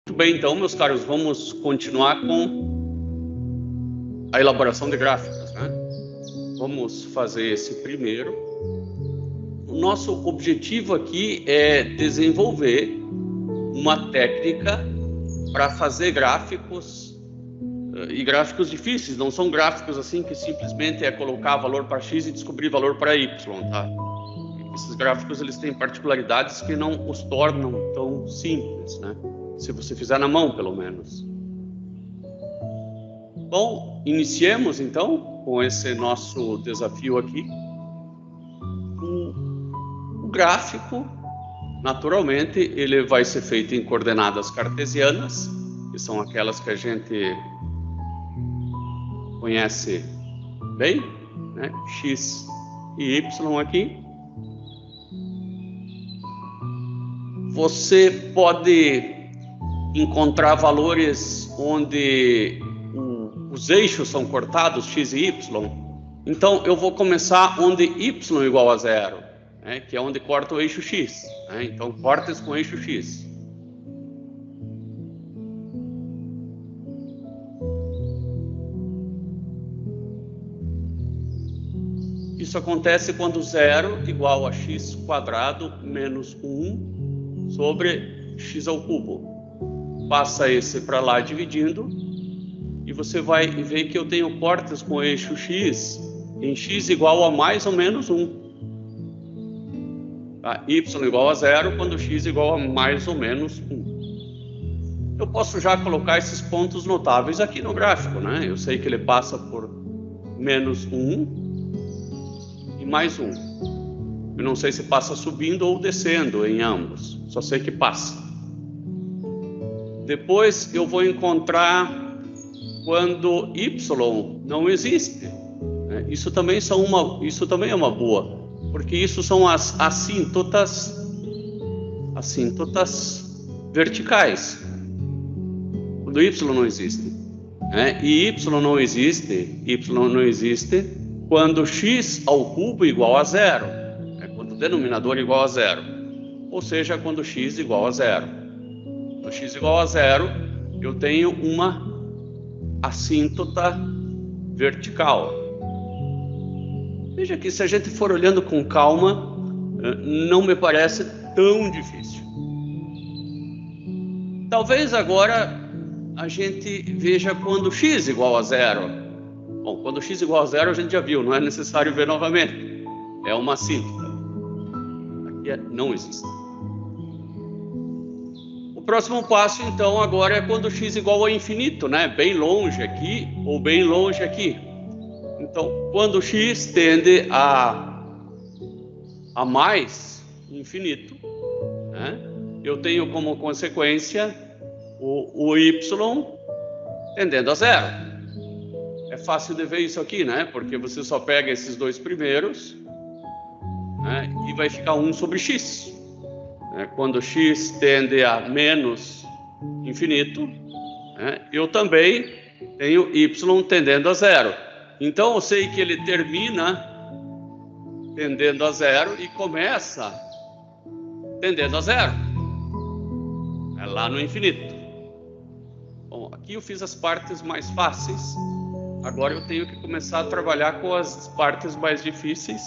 Muito bem, então, meus caros, vamos continuar com a elaboração de gráficos, né? Vamos fazer esse primeiro. O nosso objetivo aqui é desenvolver uma técnica para fazer gráficos, e gráficos difíceis, não são gráficos assim que simplesmente é colocar valor para x e descobrir valor para y, tá? Esses gráficos, eles têm particularidades que não os tornam tão simples, né? Se você fizer na mão, pelo menos. Bom, iniciemos então com esse nosso desafio aqui. O gráfico, naturalmente, ele vai ser feito em coordenadas cartesianas, que são aquelas que a gente conhece bem, né? X e Y aqui. Você pode encontrar valores onde os eixos são cortados, x e y. Então, eu vou começar onde y igual a zero, né, que é onde corta o eixo x. Né? Então, cortes com eixo x. Isso acontece quando zero igual a x quadrado menos 1 sobre x ao cubo. Passa esse para lá dividindo, e você vai ver que eu tenho cortes com eixo x em x igual a mais ou menos 1. Tá? Y igual a zero quando x igual a mais ou menos 1. Eu posso já colocar esses pontos notáveis aqui no gráfico, né? Eu sei que ele passa por menos 1 e mais 1. Eu não sei se passa subindo ou descendo em ambos, só sei que passa. Depois eu vou encontrar quando y não existe. Isso também é uma boa, porque isso são as assíntotas verticais. Quando y não existe. E y não existe quando x ao cubo igual a zero. Quando o denominador é igual a zero. Ou seja, quando x igual a zero. Quando x igual a zero, eu tenho uma assíntota vertical. Veja que se a gente for olhando com calma, não me parece tão difícil. Talvez agora a gente veja quando x igual a zero. Bom, quando x igual a zero a gente já viu, não é necessário ver novamente. É uma assíntota. Aqui não existe. O próximo passo, então, agora é quando x igual a infinito, né? Bem longe aqui ou bem longe aqui. Então, quando x tende a mais infinito, né? Eu tenho como consequência o y tendendo a zero. É fácil de ver isso aqui, né? Porque você só pega esses dois primeiros, né? E vai ficar 1 sobre x. Quando x tende a menos infinito, eu também tenho y tendendo a zero. Então, eu sei que ele termina tendendo a zero e começa tendendo a zero. É lá no infinito. Bom, aqui eu fiz as partes mais fáceis. Agora eu tenho que começar a trabalhar com as partes mais difíceis,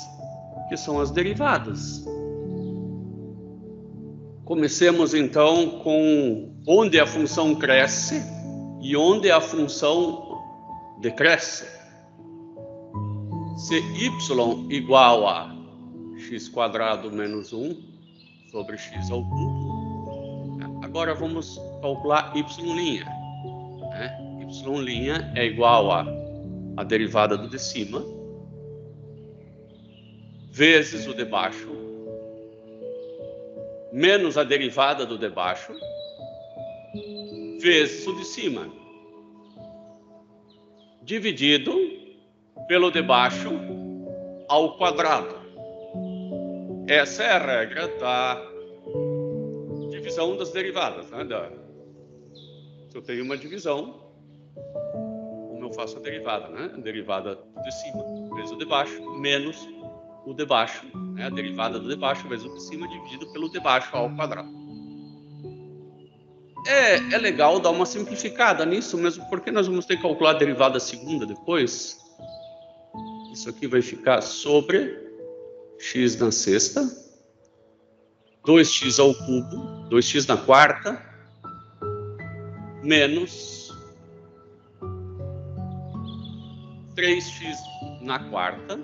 que são as derivadas. Comecemos então com onde a função cresce e onde a função decresce. Se y igual a x quadrado menos 1 sobre x ao cubo, agora vamos calcular y'. Y' é igual a derivada do de cima vezes o de baixo menos a derivada do de baixo vezes o de cima, dividido pelo de baixo ao quadrado. Essa é a regra da divisão das derivadas, né? Se eu tenho uma divisão, como eu faço a derivada, né? A derivada do de cima vezes o de baixo menos o de baixo, né? A derivada do de baixo vezes o de cima dividido pelo de baixo ao quadrado. é legal dar uma simplificada nisso mesmo, porque nós vamos ter que calcular a derivada segunda depois. Isso aqui vai ficar sobre x na sexta, 2x ao cubo, 2x na quarta, menos 3x na quarta,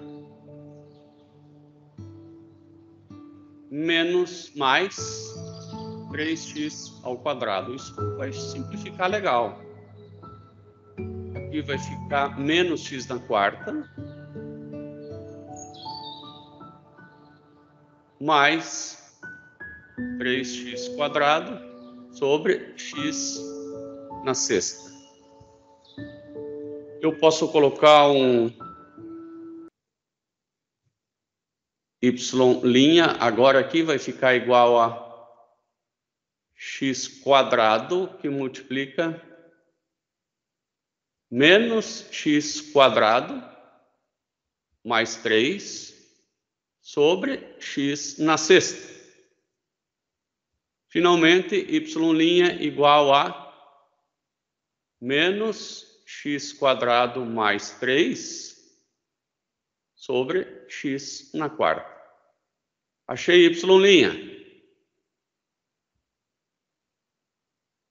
menos mais 3x ao quadrado. Isso vai simplificar legal. Aqui vai ficar menos x na quarta, mais 3x quadrado sobre x na sexta. Eu posso colocar um y' agora aqui vai ficar igual a x quadrado, que multiplica menos x quadrado mais 3 sobre x na sexta. Finalmente, y' igual a menos x quadrado mais 3 sobre x na quarta. Achei y'.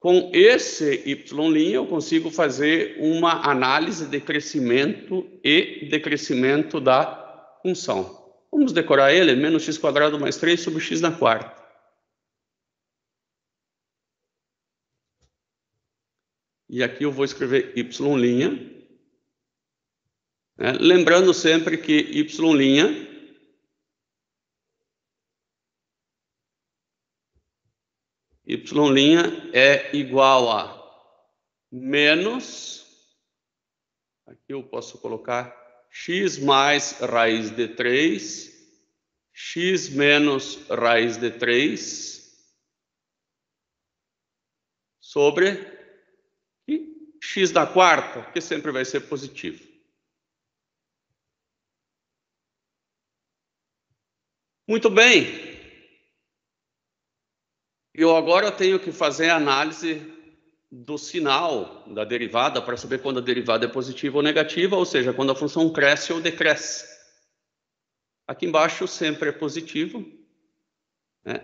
Com esse y' eu consigo fazer uma análise de crescimento e decrescimento da função. Vamos decorar ele, menos x quadrado mais 3 sobre x na quarta. E aqui eu vou escrever y'. Lembrando sempre que y' é igual a menos, aqui eu posso colocar x mais raiz de 3, x menos raiz de 3, sobre x da quarta, que sempre vai ser positivo. Muito bem. Eu agora tenho que fazer a análise do sinal da derivada para saber quando a derivada é positiva ou negativa, ou seja, quando a função cresce ou decresce. Aqui embaixo sempre é positivo.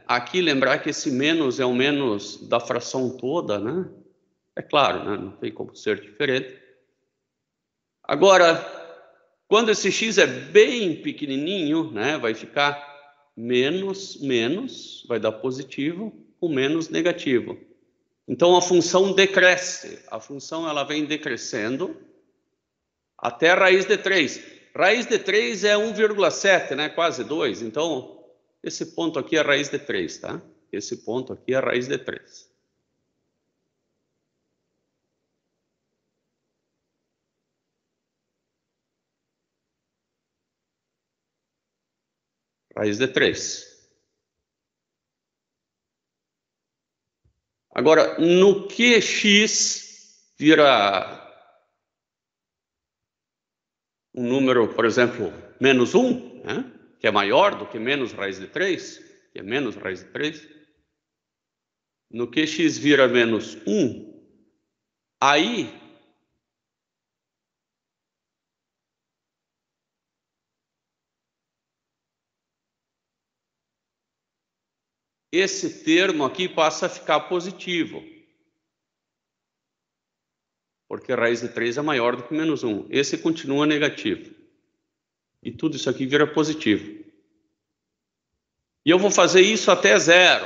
Aqui lembrar que esse menos é o menos da fração toda, né? É claro, né? Não tem como ser diferente. Agora, quando esse x é bem pequenininho, né? Vai ficar menos, vai dar positivo, com menos negativo. Então, a função decresce. A função ela vem decrescendo até a raiz de 3. Raiz de 3 é 1,7, né? Quase 2. Então, esse ponto aqui é a raiz de 3, tá? Esse ponto aqui é a raiz de 3. Raiz de 3. Agora, no que x vira um número, por exemplo, menos 1, né? Que é maior do que menos raiz de 3, que é menos raiz de 3, no que x vira menos 1, aí esse termo aqui passa a ficar positivo, porque a raiz de 3 é maior do que menos 1. Esse continua negativo. E tudo isso aqui vira positivo. E eu vou fazer isso até 0.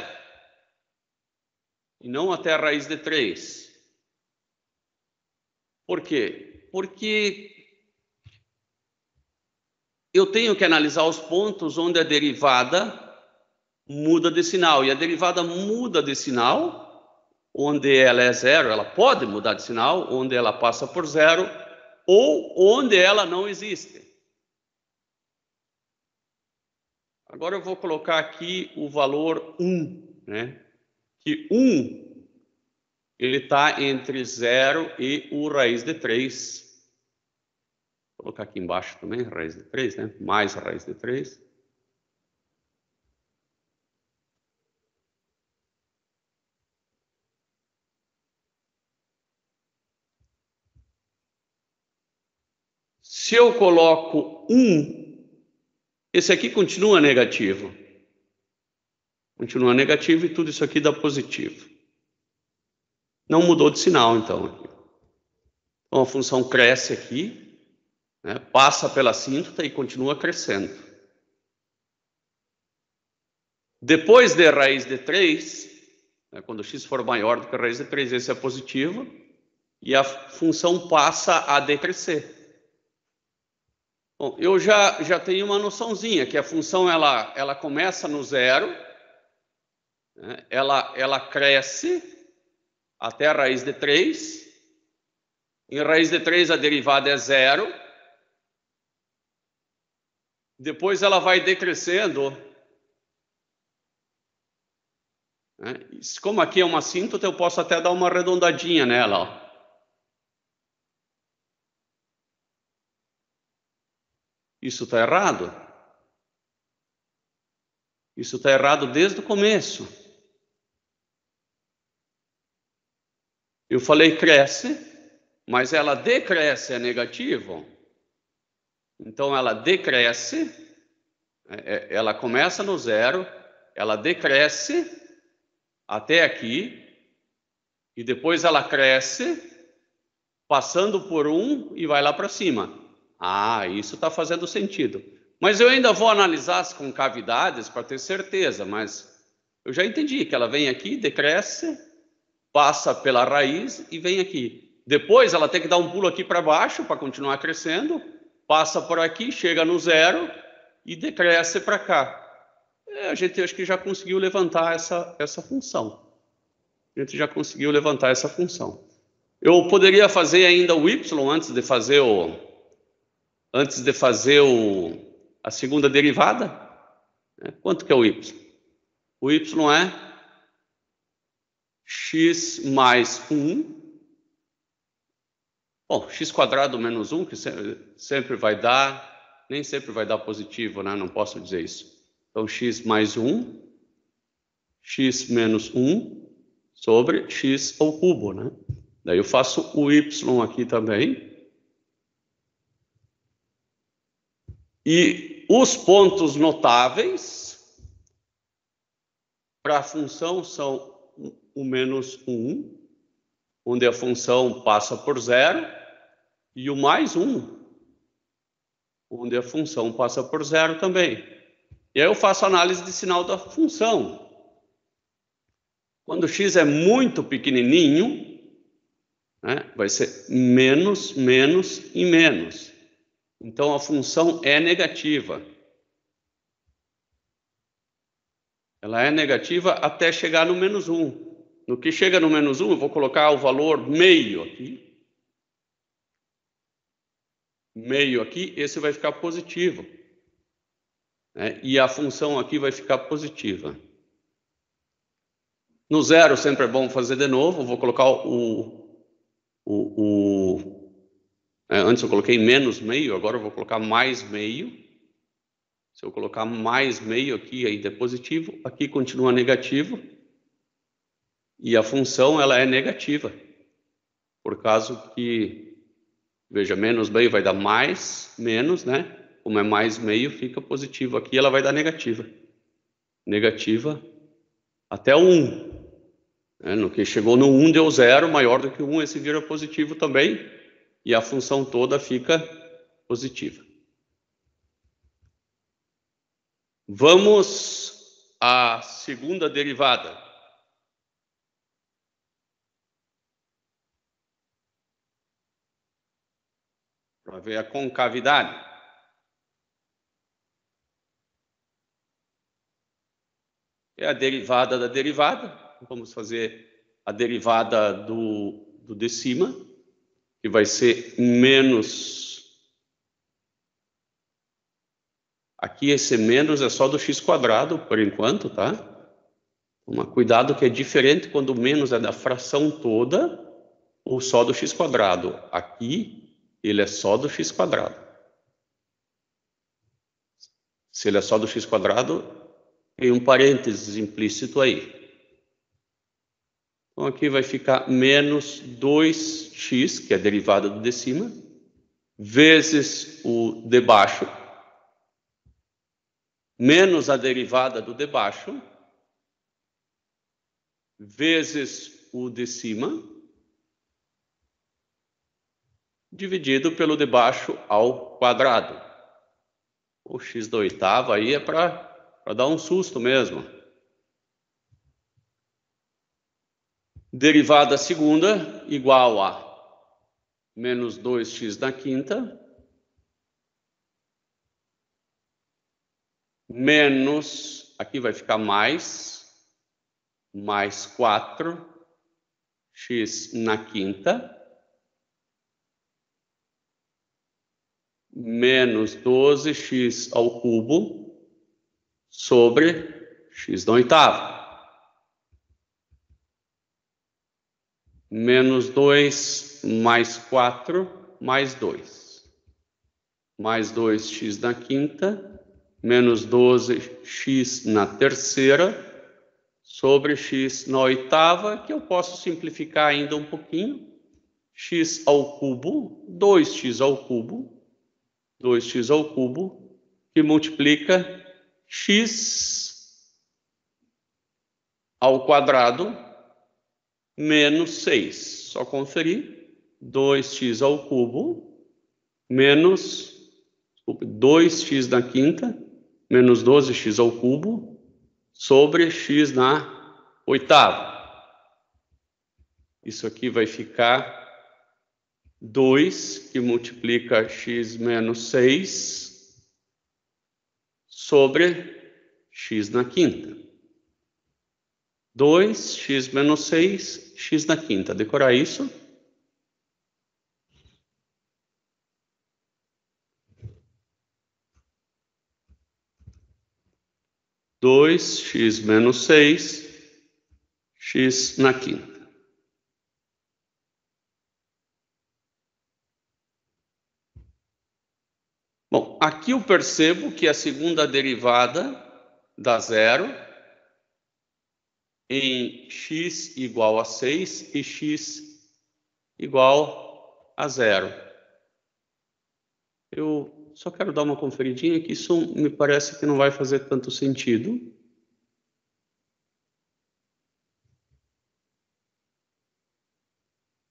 E não até a raiz de 3. Por quê? Porque eu tenho que analisar os pontos onde a derivada muda de sinal. E a derivada muda de sinal onde ela é 0, ela pode mudar de sinal, onde ela passa por 0, ou onde ela não existe. Agora eu vou colocar aqui o valor 1, né? Que 1, ele está entre 0 e o raiz de 3. Vou colocar aqui embaixo também, raiz de 3, né? Mais raiz de 3. Se eu coloco 1, esse aqui continua negativo. Continua negativo e tudo isso aqui dá positivo. Não mudou de sinal, então. Então, a função cresce aqui, né, passa pela assíntota e continua crescendo. Depois de raiz de 3, né, quando x for maior do que a raiz de 3, esse é positivo, e a função passa a decrescer. Bom, eu já tenho uma noçãozinha, que a função ela começa no zero, né, ela cresce até a raiz de 3. Em raiz de 3 a derivada é zero. Depois ela vai decrescendo. Né? Como aqui é uma assíntota, eu posso até dar uma arredondadinha nela. Ó. Isso está errado? Isso está errado desde o começo. Eu falei cresce, mas ela decresce, é negativo. Então ela decresce, ela começa no zero, ela decresce até aqui, e depois ela cresce, passando por 1 e vai lá para cima. Ah, isso está fazendo sentido. Mas eu ainda vou analisar as concavidades para ter certeza, mas eu já entendi que ela vem aqui, decresce, passa pela raiz e vem aqui. Depois ela tem que dar um pulo aqui para baixo para continuar crescendo, passa por aqui, chega no zero e decresce para cá. A gente acho que já conseguiu levantar essa função. A gente já conseguiu levantar essa função. Eu poderia fazer ainda o y antes de fazer a segunda derivada. Quanto que é o y? O y é x mais 1. Bom, x quadrado menos 1, que sempre vai dar, nem sempre vai dar positivo, né? Não posso dizer isso. Então, x mais 1, x menos 1, sobre x ao cubo, né? Daí eu faço o y aqui também. E os pontos notáveis para a função são o menos 1, onde a função passa por zero, e o mais 1, onde a função passa por zero também. E aí eu faço análise de sinal da função. Quando x é muito pequenininho, né, vai ser menos, menos e menos. Então, a função é negativa. Ela é negativa até chegar no menos 1. No que chega no menos 1, eu vou colocar o valor meio aqui. Meio aqui, esse vai ficar positivo. Né? E a função aqui vai ficar positiva. No zero sempre é bom fazer de novo. Vou colocar antes eu coloquei menos meio, agora eu vou colocar mais meio. Se eu colocar mais meio aqui, ainda é positivo. Aqui continua negativo. E a função ela é negativa. Por causa que, veja, menos meio vai dar mais, menos, né? Como é mais meio, fica positivo. Aqui ela vai dar negativa. Negativa até o 1. No que chegou no 1 deu 0, maior do que 1, esse vira positivo também. E a função toda fica positiva. Vamos à segunda derivada. Para ver a concavidade. É a derivada da derivada. Vamos fazer a derivada do de cima, que vai ser menos. Aqui esse menos é só do x quadrado, por enquanto, tá? Toma cuidado que é diferente quando o menos é da fração toda ou só do x quadrado. Aqui ele é só do x quadrado. Se ele é só do x quadrado, tem um parênteses implícito aí. Então aqui vai ficar menos 2x, que é a derivada do de cima, vezes o de baixo, menos a derivada do de baixo, vezes o de cima, dividido pelo de baixo ao quadrado. O x da oitava aí é para dar um susto mesmo. Derivada segunda igual a menos 2x na quinta, menos, aqui vai ficar mais 4x na quinta, menos 12x ao cubo sobre x na oitava. Menos 2 mais 4 mais 2. Mais 2x na quinta, menos 12x na terceira, sobre x na oitava, que eu posso simplificar ainda um pouquinho. X ao cubo, 2x ao cubo, 2x ao cubo, que multiplica x ao quadrado menos 6. Só conferir. 2x ao cubo menos 2x na quinta menos 12x ao cubo sobre x na oitava. Isso aqui vai ficar 2, que multiplica x menos 6 sobre x na quinta. 2x menos 6, x na quinta. Decorar isso. Dois x menos 6, x na quinta. Bom, aqui eu percebo que a segunda derivada dá zero em x igual a 6 e x igual a zero. Eu só quero dar uma conferidinha que isso me parece que não vai fazer tanto sentido.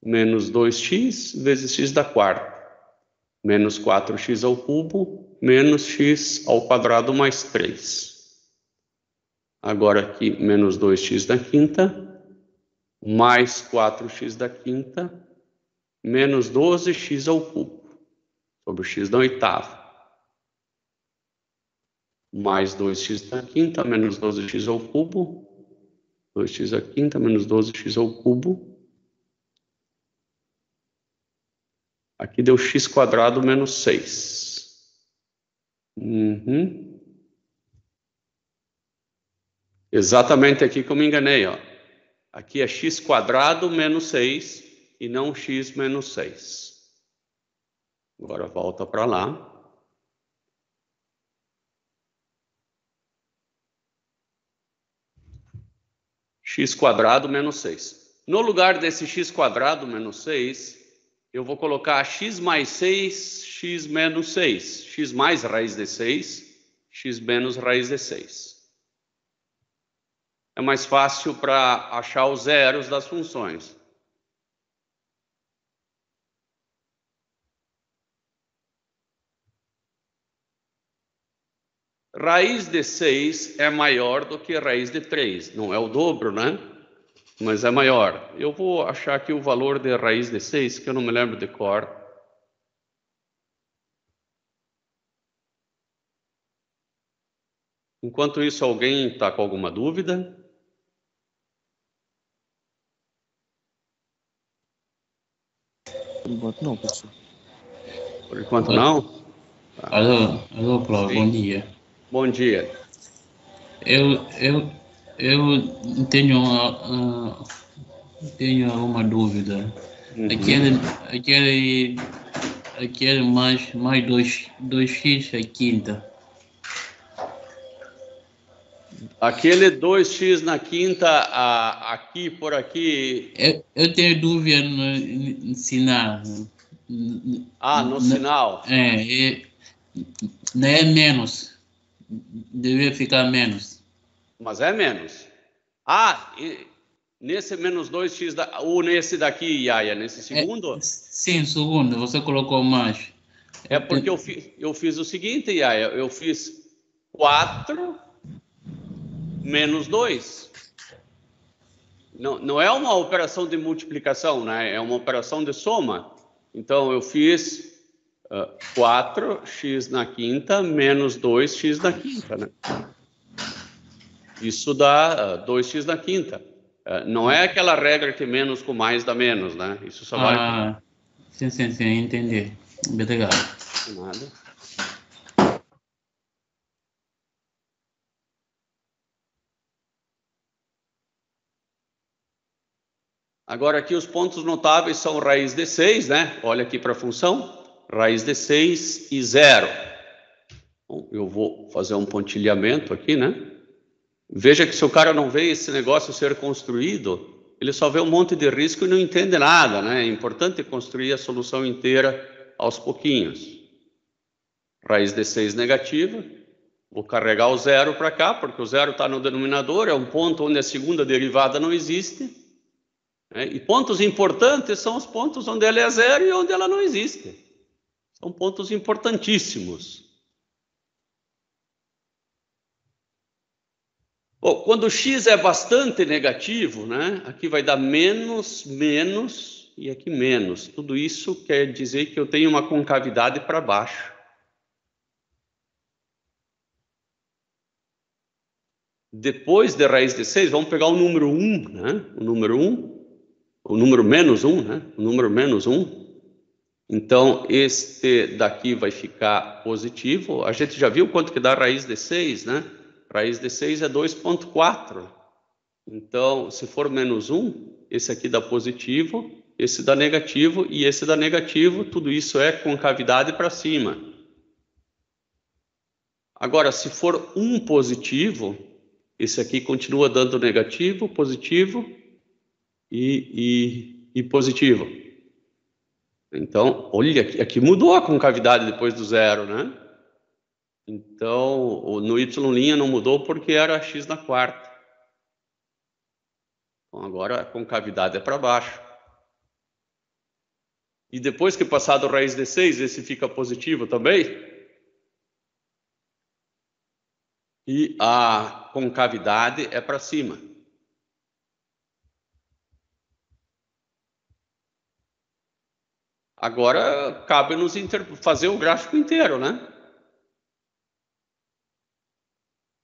Menos 2x vezes x da quarta. Menos 4x ao cubo, menos x ao quadrado mais 3. Agora aqui, menos 2x da quinta, mais 4x da quinta, menos 12x ao cubo, sobre o x da oitava. Mais 2x da quinta, menos 12x ao cubo, 2x da quinta, menos 12x ao cubo. Aqui deu x quadrado menos 6. Exatamente aqui que eu me enganei, ó. Aqui é x quadrado menos 6 e não x menos 6. Agora volta para lá. X quadrado menos 6. No lugar desse x quadrado menos 6, eu vou colocar x mais 6, x menos 6. X mais raiz de 6, x menos raiz de 6. É mais fácil para achar os zeros das funções. Raiz de 6 é maior do que raiz de 3. Não é o dobro, né? Mas é maior. Eu vou achar aqui o valor de raiz de 6, que eu não me lembro de cor. Enquanto isso, alguém está com alguma dúvida? Por enquanto não, professor. Por enquanto não? Tá. Alô, Cláudio, bom dia. Bom dia. Eu tenho alguma dúvida. Aquele mais 2x é quinta. Aquele 2x na quinta, aqui, por aqui... Eu tenho dúvida no ensinar. Ah, no sinal. Não é menos. Deveria ficar menos. Mas é menos. Ah, nesse menos 2x, ou nesse daqui, Yaya, nesse segundo? Sim, segundo, você colocou mais. É porque eu fiz o seguinte, Yaya, eu fiz 4 menos 2. Não é uma operação de multiplicação, né? É uma operação de soma. Então, eu fiz 4x na quinta menos 2x na quinta, né? Isso dá 2x na quinta. Não é aquela regra que menos com mais dá menos, né? Isso só vale para... Sim, entendi. Obrigado. Nada. Agora aqui os pontos notáveis são raiz de 6, né? Olha aqui para a função. Raiz de 6 e 0. Bom, eu vou fazer um pontilhamento aqui, né? Veja que se o cara não vê esse negócio ser construído, ele só vê um monte de risco e não entende nada, né? É importante construir a solução inteira aos pouquinhos. Raiz de 6 negativa. Vou carregar o zero para cá, porque o zero está no denominador, é um ponto onde a segunda derivada não existe. E pontos importantes são os pontos onde ela é zero e onde ela não existe. São pontos importantíssimos. Bom, quando x é bastante negativo, né? Aqui vai dar menos, menos e aqui menos. Tudo isso quer dizer que eu tenho uma concavidade para baixo. Depois de raiz de 6, vamos pegar o número 1, né? O número 1. O número menos 1, né? O número menos 1. Então, este daqui vai ficar positivo. A gente já viu quanto que dá raiz de 6, né? Raiz de 6 é 2,4. Então, se for menos 1, esse aqui dá positivo, esse dá negativo e esse dá negativo. Tudo isso é concavidade para cima. Agora, se for 1 positivo, esse aqui continua dando negativo, positivo e positivo. Então, olha, aqui mudou a concavidade depois do zero, né? Então, no y' não mudou porque era x na quarta. Então, agora a concavidade é para baixo. E depois que passado raiz de 6, esse fica positivo também. E a concavidade é para cima. Agora, cabe-nos fazer o gráfico inteiro, né?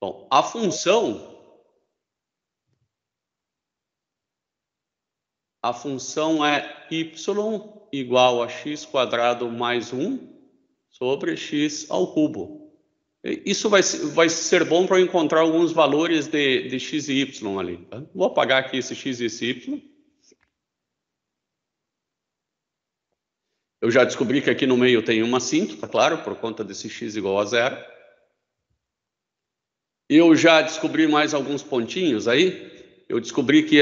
Bom, a função é y igual a x² mais 1 sobre x ao cubo. Isso vai ser bom para eu encontrar alguns valores de x e y ali. Tá? Vou apagar aqui esse x e esse y. Eu já descobri que aqui no meio tem uma assíntota, claro, por conta desse x igual a 0. Eu já descobri mais alguns pontinhos aí. Eu descobri que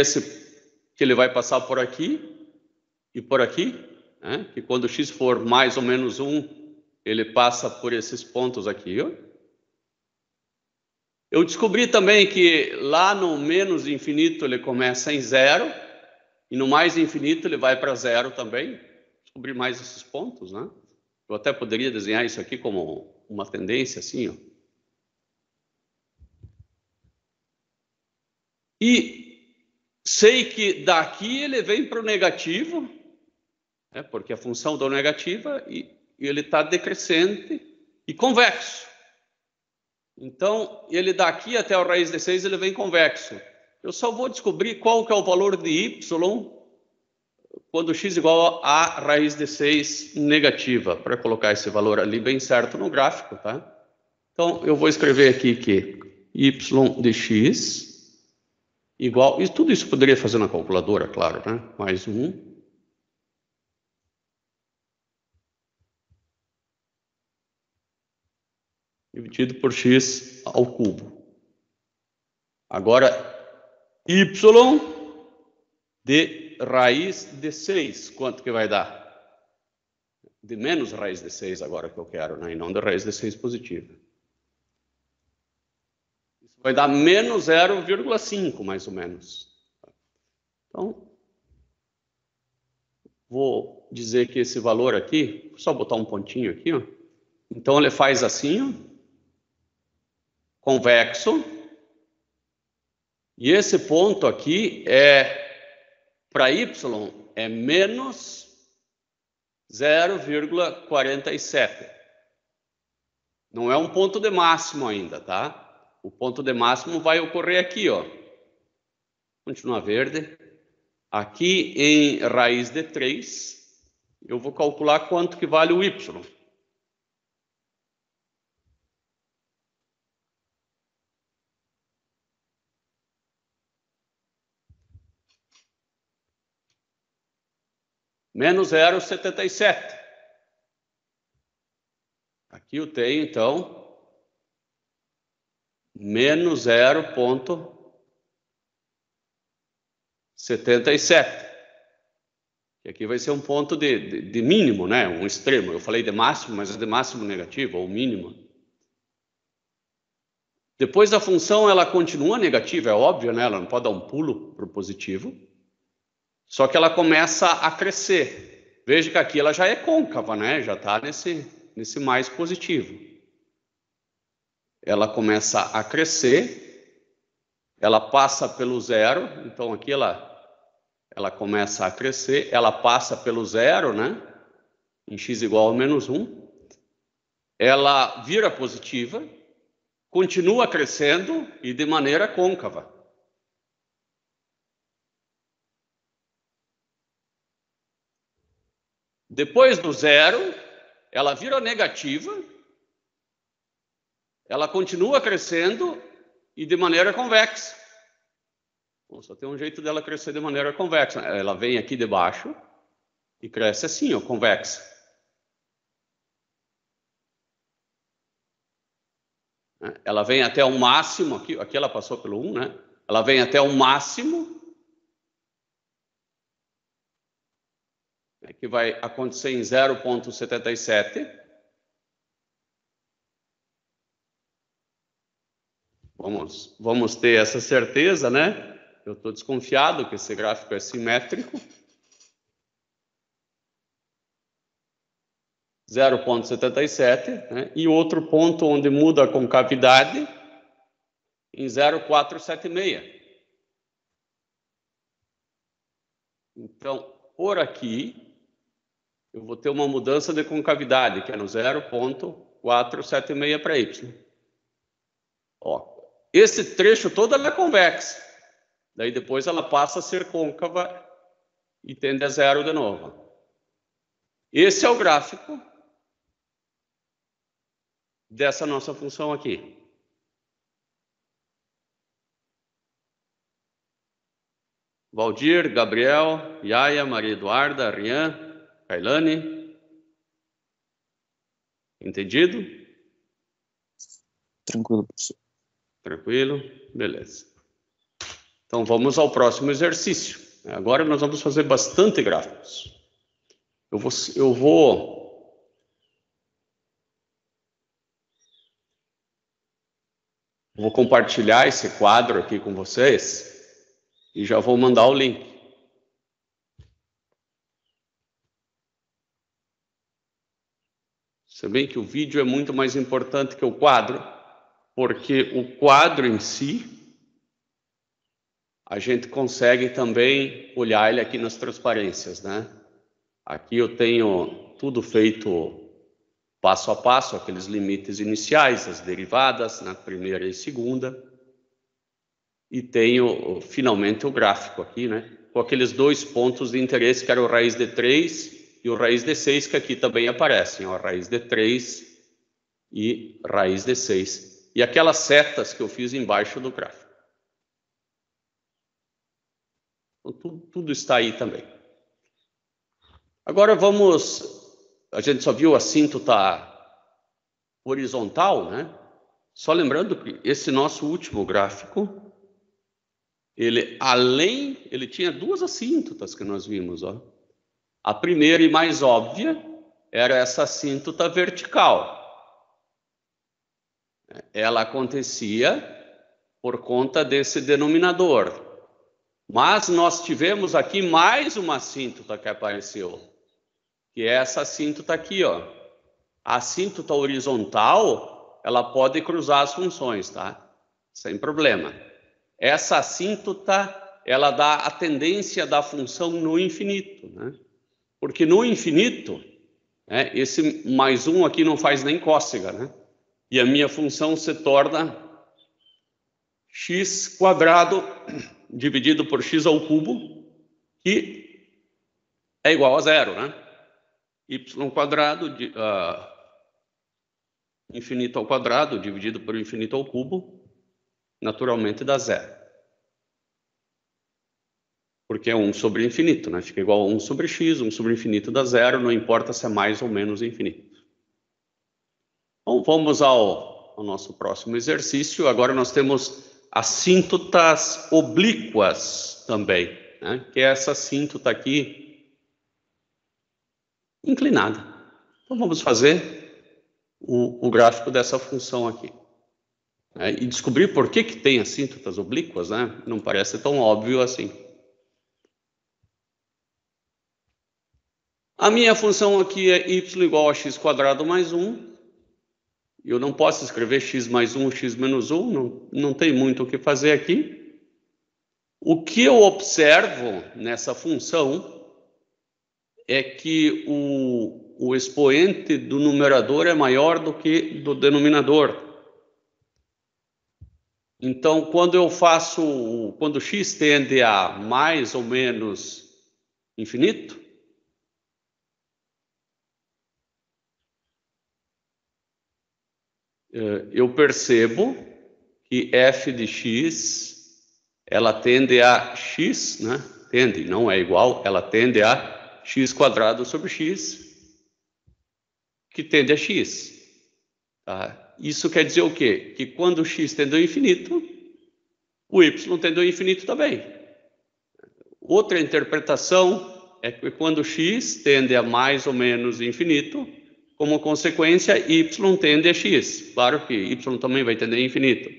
ele vai passar por aqui e por aqui, né? Que quando x for mais ou menos 1, ele passa por esses pontos aqui, ó. Eu descobri também que lá no menos infinito ele começa em 0 e no mais infinito ele vai para 0 também. Descobri mais esses pontos, né? Eu até poderia desenhar isso aqui como uma tendência assim, ó. E sei que daqui ele vem para o negativo, né? Porque a função da negativa e ele está decrescente e convexo. Então, ele daqui até a raiz de 6, ele vem convexo. Eu só vou descobrir qual que é o valor de y quando x igual a raiz de 6 negativa, para colocar esse valor ali bem certo no gráfico, tá? Então, eu vou escrever aqui que y de x igual... E tudo isso poderia fazer na calculadora, claro, né? Mais 1... dividido por x ao cubo. Agora, y de raiz de 6, quanto que vai dar? de menos raiz de 6 agora que eu quero, né? E não de raiz de 6 positiva. Isso vai dar menos 0,5, mais ou menos. Então, vou dizer que esse valor aqui, vou só botar um pontinho aqui, ó. Então, ele faz assim, ó, convexo. E esse ponto aqui para y, é menos 0,47. Não é um ponto de máximo ainda, tá? O ponto de máximo vai ocorrer aqui, ó. Continua verde. Aqui em raiz de 3, eu vou calcular quanto que vale o y. Menos 0,77. Aqui eu tenho, então, menos 0,77. E aqui vai ser um ponto de mínimo, né? Um extremo. Eu falei de máximo, mas é de máximo negativo, ou mínimo. Depois a função, ela continua negativa, é óbvio, né? Ela não pode dar um pulo para o positivo. Só que ela começa a crescer. Veja que aqui ela já é côncava, né? Já está nesse mais positivo. Ela começa a crescer. Ela passa pelo zero. Então aqui ela começa a crescer. Ela passa pelo zero, né? Em x igual a menos 1. Ela vira positiva. Continua crescendo e de maneira côncava. Depois do zero, ela vira negativa, ela continua crescendo e de maneira convexa. Bom, só tem um jeito dela crescer de maneira convexa. Ela vem aqui de baixo e cresce assim, ó, convexa. Ela vem até o máximo, aqui ela passou pelo 1, né? Ela vem até o máximo, que vai acontecer em 0,77. Vamos ter essa certeza, né? Eu estou desconfiado que esse gráfico é simétrico. 0,77, né? E outro ponto onde muda a concavidade em 0,476. Então, por aqui, eu vou ter uma mudança de concavidade, que é no 0,476 para y. Ó, esse trecho todo ela é convexa. Daí depois ela passa a ser côncava e tende a zero de novo. Esse é o gráfico dessa nossa função aqui. Valdir, Gabriel, Yaya, Maria Eduarda, Rian, Kailane. Entendido? Tranquilo, professor. Tranquilo? Beleza. Então vamos ao próximo exercício. Agora nós vamos fazer bastante gráficos. Eu vou compartilhar esse quadro aqui com vocês e já vou mandar o link. Se bem que o vídeo é muito mais importante que o quadro, porque o quadro em si, a gente consegue também olhar ele aqui nas transparências, né? Aqui eu tenho tudo feito passo a passo, aqueles limites iniciais, as derivadas na primeira e segunda. E tenho finalmente o gráfico aqui, né? Com aqueles dois pontos de interesse, que era o raiz de 3 e o raiz de 6, que aqui também aparecem, ó, raiz de 3 e raiz de 6. E aquelas setas que eu fiz embaixo do gráfico. Então, tudo está aí também. Agora a gente só viu a assíntota horizontal, né? Só lembrando que esse nosso último gráfico, ele tinha duas assíntotas que nós vimos, ó. A primeira e mais óbvia era essa assíntota vertical. Ela acontecia por conta desse denominador. Mas nós tivemos aqui mais uma assíntota que apareceu, que é essa assíntota aqui, ó. A assíntota horizontal, ela pode cruzar as funções, tá? Sem problema. Essa assíntota, ela dá a tendência da função no infinito, né? Porque no infinito, né, esse mais 1 aqui não faz nem cócega, né? E a minha função se torna x² dividido por x ao cubo, que é igual a 0, né? Y² infinito ao quadrado dividido por infinito ao cubo, naturalmente dá 0. Porque é 1 sobre infinito, né? Fica igual a 1 sobre x, 1 sobre infinito dá 0, não importa se é mais ou menos infinito. Bom, vamos ao nosso próximo exercício. Agora nós temos assíntotas oblíquas também, né? Que é essa assíntota aqui inclinada. Então vamos fazer o gráfico dessa função aqui. E descobrir por que tem assíntotas oblíquas, né? Não parece tão óbvio assim. A minha função aqui é y igual a x² mais 1. Eu não posso escrever x mais 1, x menos 1, não tem muito o que fazer aqui. O que eu observo nessa função é que o expoente do numerador é maior do que do denominador. Então, quando x tende a mais ou menos infinito, eu percebo que f de x, ela tende a x, né? Tende, não é igual, ela tende a x² sobre x, que tende a x. Tá? Isso quer dizer o quê? Que quando x tende ao infinito, o y tende ao infinito também. Outra interpretação é que quando x tende a mais ou menos infinito, como consequência, y tende a x. Claro que y também vai tender a infinito.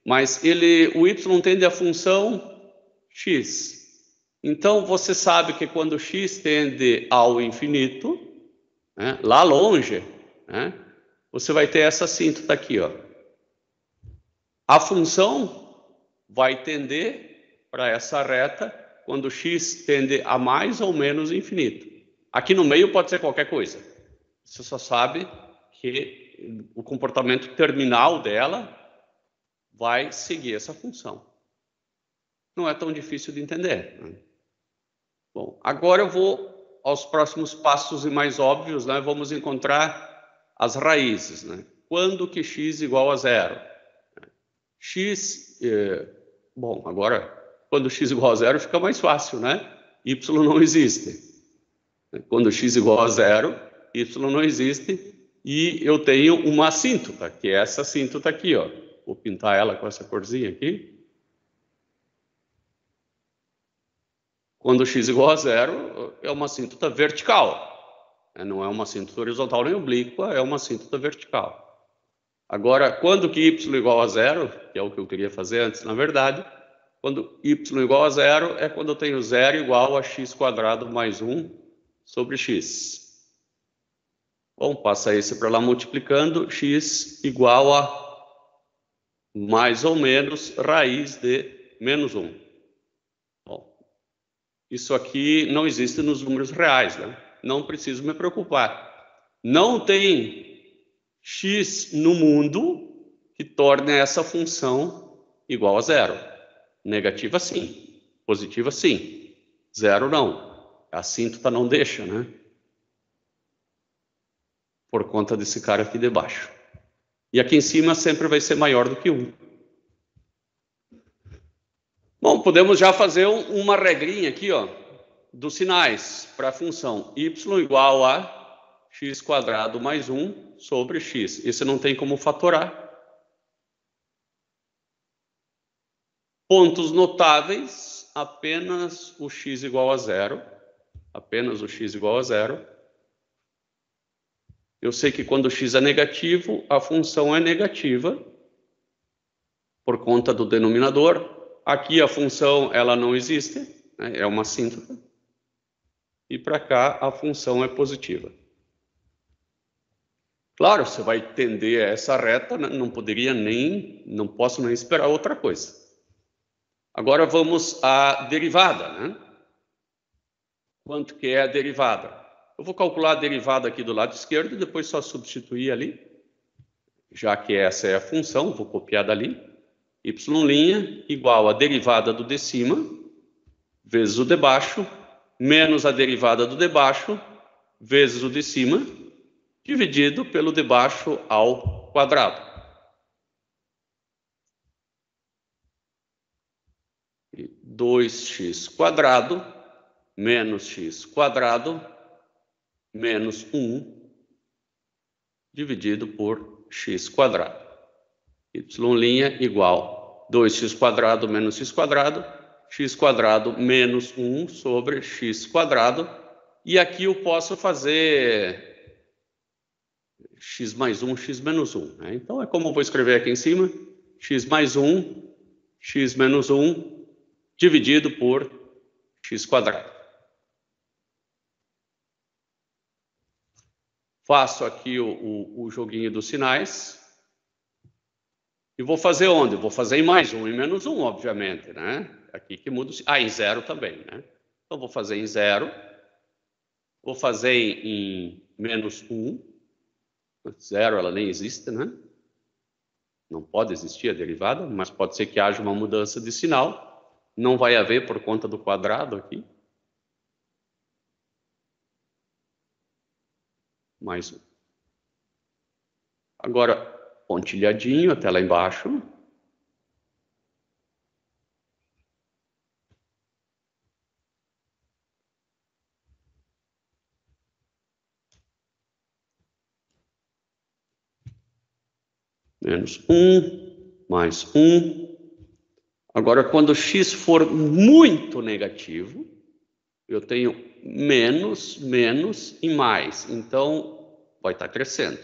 Mas o y tende a função x. Então, você sabe que quando x tende ao infinito, né, lá longe, né, você vai ter essa assíntota aqui, ó. A função vai tender para essa reta quando x tende a mais ou menos infinito. Aqui no meio pode ser qualquer coisa. Você só sabe que o comportamento terminal dela vai seguir essa função. Não é tão difícil de entender, né? Bom, agora eu vou aos próximos passos e mais óbvios, né? Vamos encontrar as raízes, né? Quando que x igual a 0? Bom, agora, quando x igual a 0 fica mais fácil, né? Y não existe. Quando x igual a 0... y não existe, e eu tenho uma assíntota, que é essa assíntota aqui, ó. Vou pintar ela com essa corzinha aqui. Quando x igual a 0, é uma assíntota vertical. Não é uma assíntota horizontal nem oblíqua, é uma assíntota vertical. Agora, quando que y igual a 0, que é o que eu queria fazer antes, na verdade, quando y igual a 0 é quando eu tenho 0 igual a x² mais 1 sobre x. Bom, passa esse para lá multiplicando, x igual a mais ou menos raiz de menos 1. Bom, isso aqui não existe nos números reais, né? Não preciso me preocupar. Não tem x no mundo que torne essa função igual a 0. Negativa sim, positiva sim, 0 não. A assíntota não deixa, né? Por conta desse cara aqui de baixo. E aqui em cima sempre vai ser maior do que 1. Bom, podemos já fazer uma regrinha aqui, ó, dos sinais para a função y igual a x² mais 1 sobre x. Esse não tem como fatorar. Pontos notáveis, apenas o x igual a 0. Apenas o x igual a 0. Eu sei que quando x é negativo, a função é negativa por conta do denominador. Aqui a função ela não existe, né? É uma assíntota. E para cá a função é positiva. Claro, você vai tender a essa reta, né? Não posso nem esperar outra coisa. Agora vamos à derivada, né? Quanto que é a derivada? Eu vou calcular a derivada aqui do lado esquerdo e depois só substituir ali. Já que essa é a função, vou copiar dali. Y' igual a derivada do de cima, vezes o de baixo, menos a derivada do de baixo, vezes o de cima, dividido pelo de baixo ao quadrado. 2x² menos x² menos 1 dividido por x². Y' igual 2x² menos x², x² menos 1 sobre x². E aqui eu posso fazer x mais 1, x menos 1. Né? Então, é como eu vou escrever aqui em cima, x mais 1, x menos 1, dividido por x². Faço aqui o joguinho dos sinais. E vou fazer onde? Vou fazer em mais 1 e menos 1, obviamente, né? Aqui que muda o... em 0 também, né? Então, vou fazer em 0. Vou fazer em menos 1. 0, ela nem existe, né? Não pode existir a derivada, mas pode ser que haja uma mudança de sinal. Não vai haver por conta do quadrado aqui. Mais 1. Agora, pontilhadinho até lá embaixo. Menos 1, mais 1. Agora, quando x for muito negativo, eu tenho menos, menos e mais. Então, vai estar crescendo.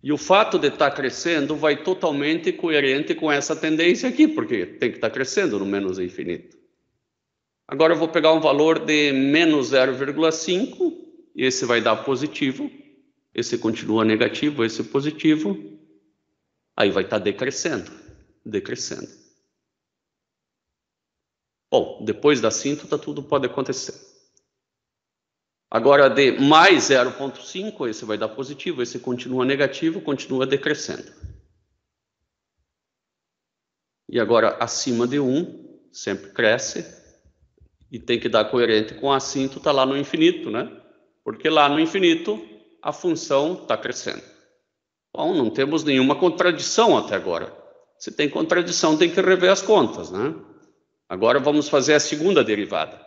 E o fato de estar crescendo vai totalmente coerente com essa tendência aqui, porque tem que estar crescendo no menos infinito. Agora eu vou pegar um valor de menos 0,5, e esse vai dar positivo, esse continua negativo, esse positivo, aí vai estar decrescendo, decrescendo. Bom, depois da assíntota tudo pode acontecer. Agora de mais 0,5, esse vai dar positivo, esse continua negativo, continua decrescendo. E agora acima de 1, sempre cresce, e tem que dar coerente com a assíntota lá no infinito, né? Porque lá no infinito a função está crescendo. Bom, não temos nenhuma contradição até agora. Se tem contradição, tem que rever as contas, né? Agora vamos fazer a segunda derivada.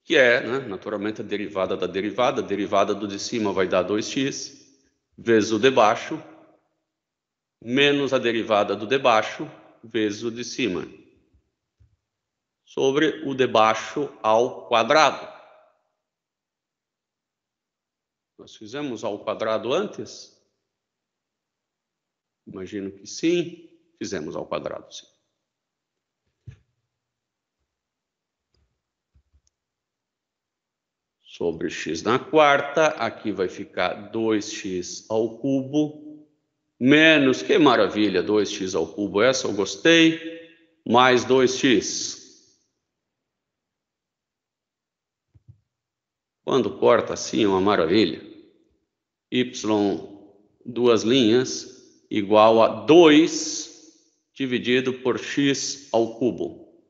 Que é, né, naturalmente, a derivada da derivada. A derivada do de cima vai dar 2x, vezes o de baixo, menos a derivada do de baixo, vezes o de cima, sobre o de baixo ao quadrado. Nós fizemos ao quadrado antes? Imagino que sim. Fizemos ao quadrado, sim. Sobre x na quarta, aqui vai ficar 2x ao cubo, menos, que maravilha, 2x ao cubo, essa eu gostei, mais 2x. Quando corta assim, é uma maravilha. Y, duas linhas, igual a 2 dividido por x ao cubo.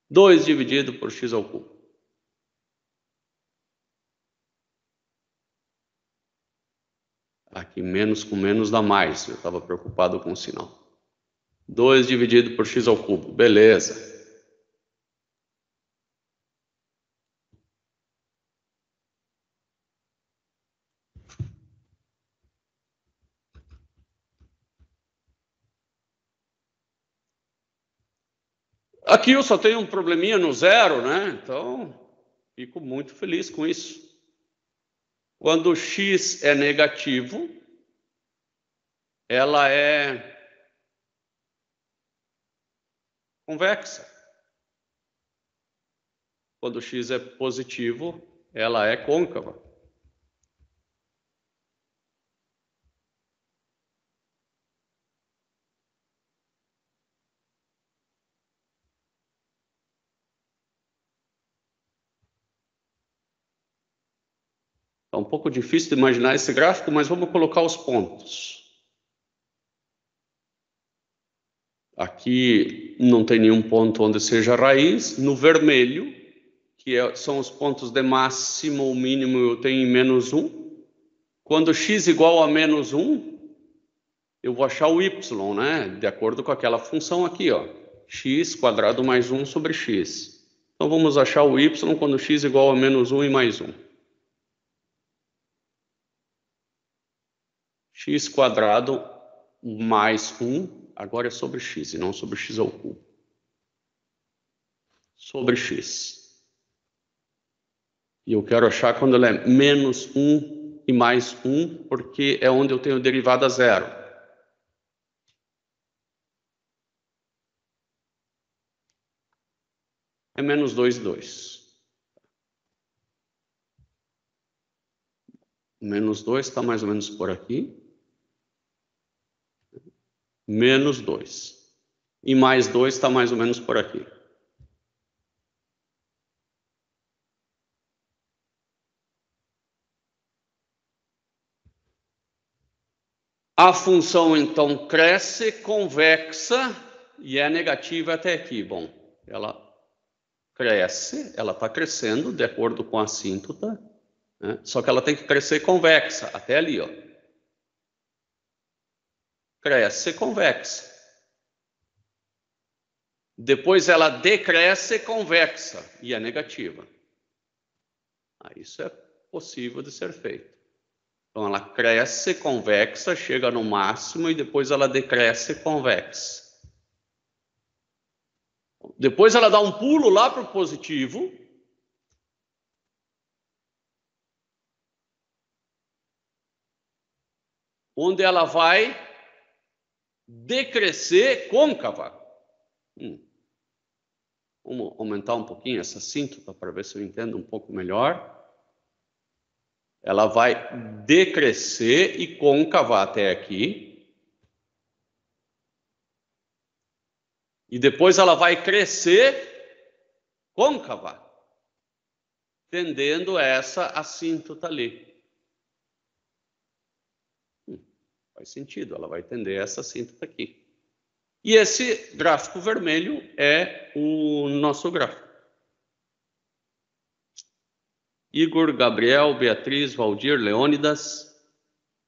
2 dividido por x ao cubo. Aqui menos com menos dá mais, eu estava preocupado com o sinal. 2 dividido por x ao cubo, beleza. Aqui eu só tenho um probleminha no zero, né? Então, fico muito feliz com isso. Quando x é negativo, ela é convexa. Quando x é positivo, ela é côncava. É um pouco difícil de imaginar esse gráfico, mas vamos colocar os pontos. Aqui não tem nenhum ponto onde seja raiz. No vermelho, são os pontos de máximo ou mínimo, eu tenho em menos 1. Quando x igual a menos 1, eu vou achar o y, né? De acordo com aquela função aqui, ó. X quadrado mais 1 sobre x. Então vamos achar o y quando x igual a menos 1 e mais 1. X quadrado mais 1, agora é sobre x e não sobre x ao cubo. Sobre x. E eu quero achar quando ela é menos 1 e mais 1, porque é onde eu tenho derivada zero. É menos 2 e 2. Menos 2 está mais ou menos por aqui. Menos 2. E mais 2 está mais ou menos por aqui. A função, então, cresce, convexa, e é negativa até aqui. Bom, ela cresce, ela está crescendo de acordo com a assíntota, né? Só que ela tem que crescer convexa, até ali, ó. Cresce convexa. Depois ela decresce convexa, e é negativa. Isso é possível de ser feito. Então, ela cresce convexa, chega no máximo e depois ela decresce convexa. Depois ela dá um pulo lá para o positivo. Onde ela vai decrescer côncava. Vamos aumentar um pouquinho essa assíntota para ver se eu entendo um pouco melhor. Ela vai decrescer e côncava até aqui. E depois ela vai crescer côncava, tendendo essa assíntota ali. Faz sentido, ela vai tender essa assíntota aqui. E esse gráfico vermelho é o nosso gráfico. Igor, Gabriel, Beatriz, Valdir, Leônidas,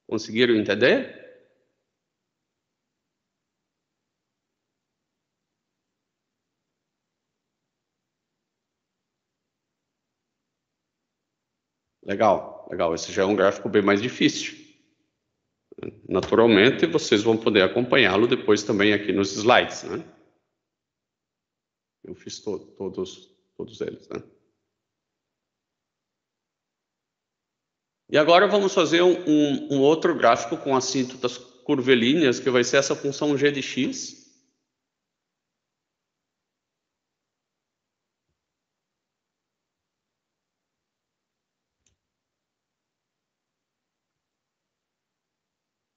conseguiram entender? Legal, legal. Esse já é um gráfico bem mais difícil. Naturalmente, vocês vão poder acompanhá-lo depois também aqui nos slides, né? Eu fiz todos eles, né? E agora vamos fazer um outro gráfico com assíntotas curvilíneas, que vai ser essa função g de x.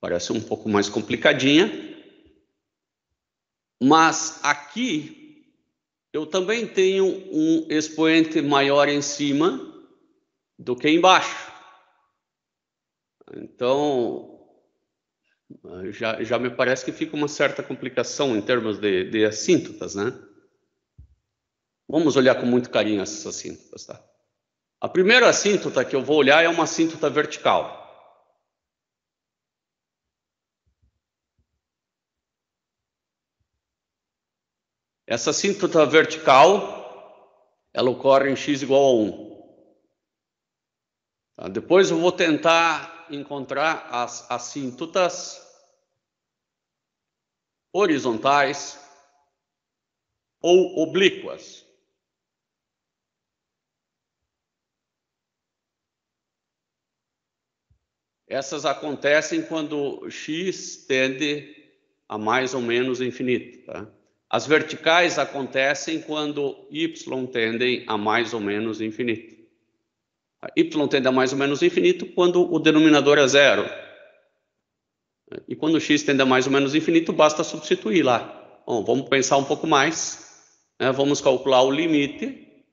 Parece um pouco mais complicadinha. Mas aqui eu também tenho um expoente maior em cima do que embaixo. Então, já me parece que fica uma certa complicação em termos de assíntotas, né? Vamos olhar com muito carinho essas assíntotas, tá? A primeira assíntota que eu vou olhar é uma assíntota vertical. Essa assíntota vertical, ela ocorre em x igual a 1. Tá? Depois eu vou tentar encontrar as assíntotas horizontais ou oblíquas? Essas acontecem quando x tende a mais ou menos infinito. Tá? As verticais acontecem quando y tendem a mais ou menos infinito. Y tende a mais ou menos infinito quando o denominador é zero. E quando x tende a mais ou menos infinito, basta substituir lá. Bom, vamos pensar um pouco mais. Né? Vamos calcular o limite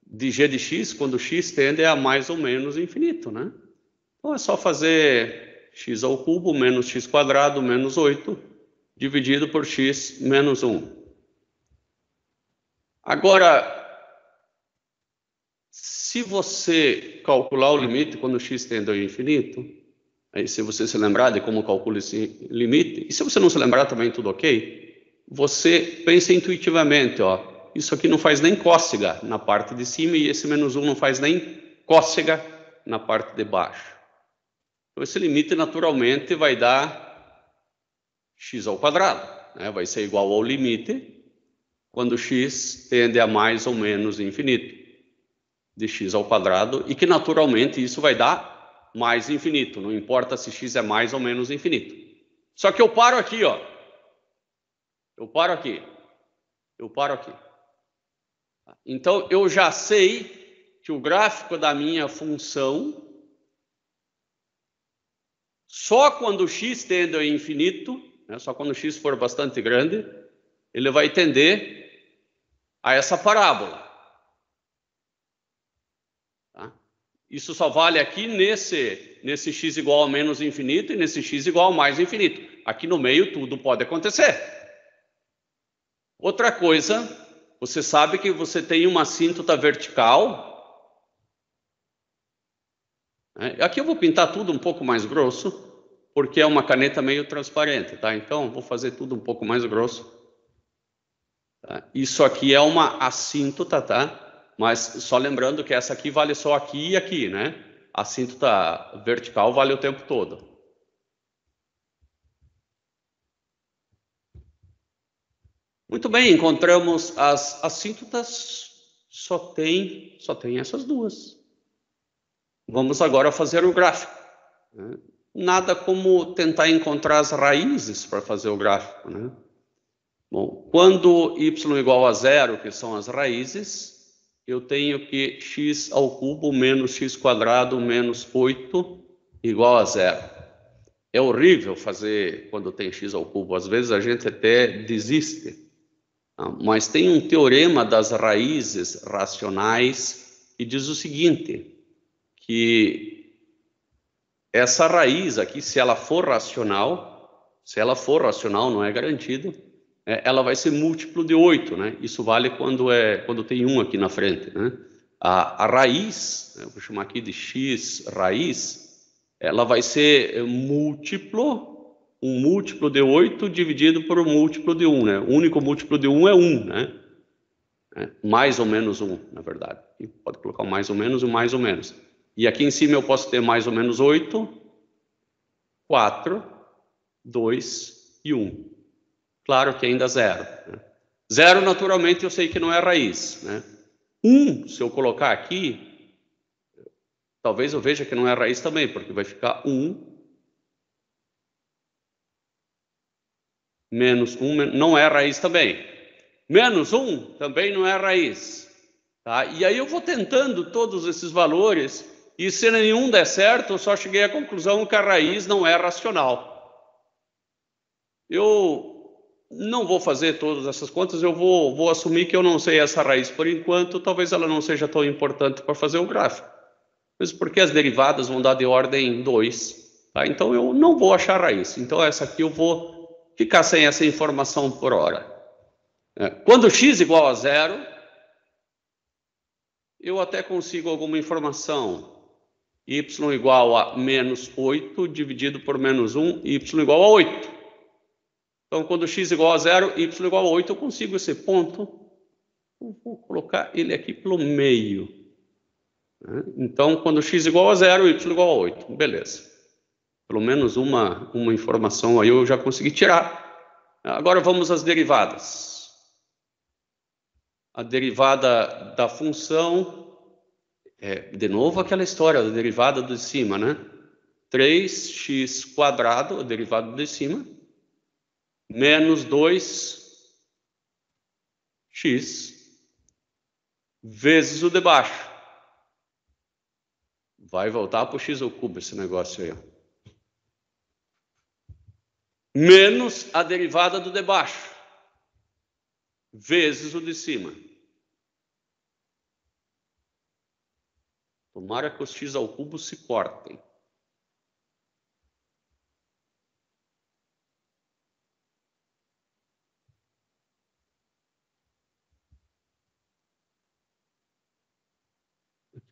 de g de x quando x tende a mais ou menos infinito, né? Então é só fazer x ao cubo menos x quadrado menos 8 dividido por x menos 1. Agora, se você calcular o limite quando x tende ao infinito, aí se você se lembrar de como calcula esse limite, e se você não se lembrar também tudo ok, você pensa intuitivamente, ó, isso aqui não faz nem cócega na parte de cima e esse menos 1 não faz nem cócega na parte de baixo. Então, esse limite, naturalmente, vai dar x ao quadrado. Né? Vai ser igual ao limite quando x tende a mais ou menos infinito de x ao quadrado, e que, naturalmente, isso vai dar mais infinito. Não importa se x é mais ou menos infinito. Só que eu paro aqui, ó. Eu paro aqui. Eu paro aqui. Então, eu já sei que o gráfico da minha função, só quando x tende ao infinito, né, só quando x for bastante grande, ele vai tender a essa parábola. Tá? Isso só vale aqui nesse x igual a menos infinito e nesse x igual a mais infinito. Aqui no meio tudo pode acontecer. Outra coisa, você sabe que você tem uma assíntota vertical. Aqui eu vou pintar tudo um pouco mais grosso, porque é uma caneta meio transparente, tá? Então, vou fazer tudo um pouco mais grosso. Tá? Isso aqui é uma assíntota, tá? Mas só lembrando que essa aqui vale só aqui e aqui, né? A assíntota vertical vale o tempo todo. Muito bem, encontramos as assíntotas, só tem essas duas. Vamos agora fazer o gráfico. Né? Nada como tentar encontrar as raízes para fazer o gráfico. Né? Bom, quando y igual a zero, que são as raízes, eu tenho que x ao cubo menos x quadrado menos 8 igual a zero. É horrível fazer quando tem x ao cubo. Às vezes a gente até desiste. Mas tem um teorema das raízes racionais que diz o seguinte, que essa raiz aqui, se ela for racional, não é garantido, ela vai ser múltiplo de 8, né? Isso vale quando tem 1 aqui na frente, né? A raiz, eu vou chamar aqui de x raiz, ela vai ser um múltiplo de 8 dividido por um múltiplo de 1, né? O único múltiplo de 1 é 1, né? Mais ou menos 1, na verdade. Aqui pode colocar o mais ou menos e o mais ou menos. E aqui em cima eu posso ter mais ou menos 8, 4, 2 e 1. Claro que ainda zero. Né? Zero, naturalmente, eu sei que não é raiz. Né? 1, se eu colocar aqui, talvez eu veja que não é raiz também, porque vai ficar 1 menos 1, não é raiz também. Menos 1 também não é raiz. Tá? E aí eu vou tentando todos esses valores, e se nenhum der certo, eu só cheguei à conclusão que a raiz não é racional. Eu não vou fazer todas essas contas, eu vou assumir que eu não sei essa raiz por enquanto, talvez ela não seja tão importante para fazer o gráfico. Mas porque as derivadas vão dar de ordem 2, tá? Então eu não vou achar raiz. Então essa aqui eu vou ficar sem essa informação por hora. Quando x igual a zero, eu até consigo alguma informação. Y igual a menos 8 dividido por menos 1, y igual a 8. Então, quando x igual a zero, y igual a 8, eu consigo esse ponto. Eu vou colocar ele aqui pelo meio. Então, quando x igual a zero, y igual a 8. Beleza. Pelo menos uma informação aí eu já consegui tirar. Agora vamos às derivadas. a derivada da função, de novo aquela história da derivada de cima, né? 3x², a derivada de cima, menos 2x vezes o de baixo. Vai voltar para o x ao cubo esse negócio aí, ó. Menos a derivada do de baixo, vezes o de cima. Tomara que os x ao cubo se cortem.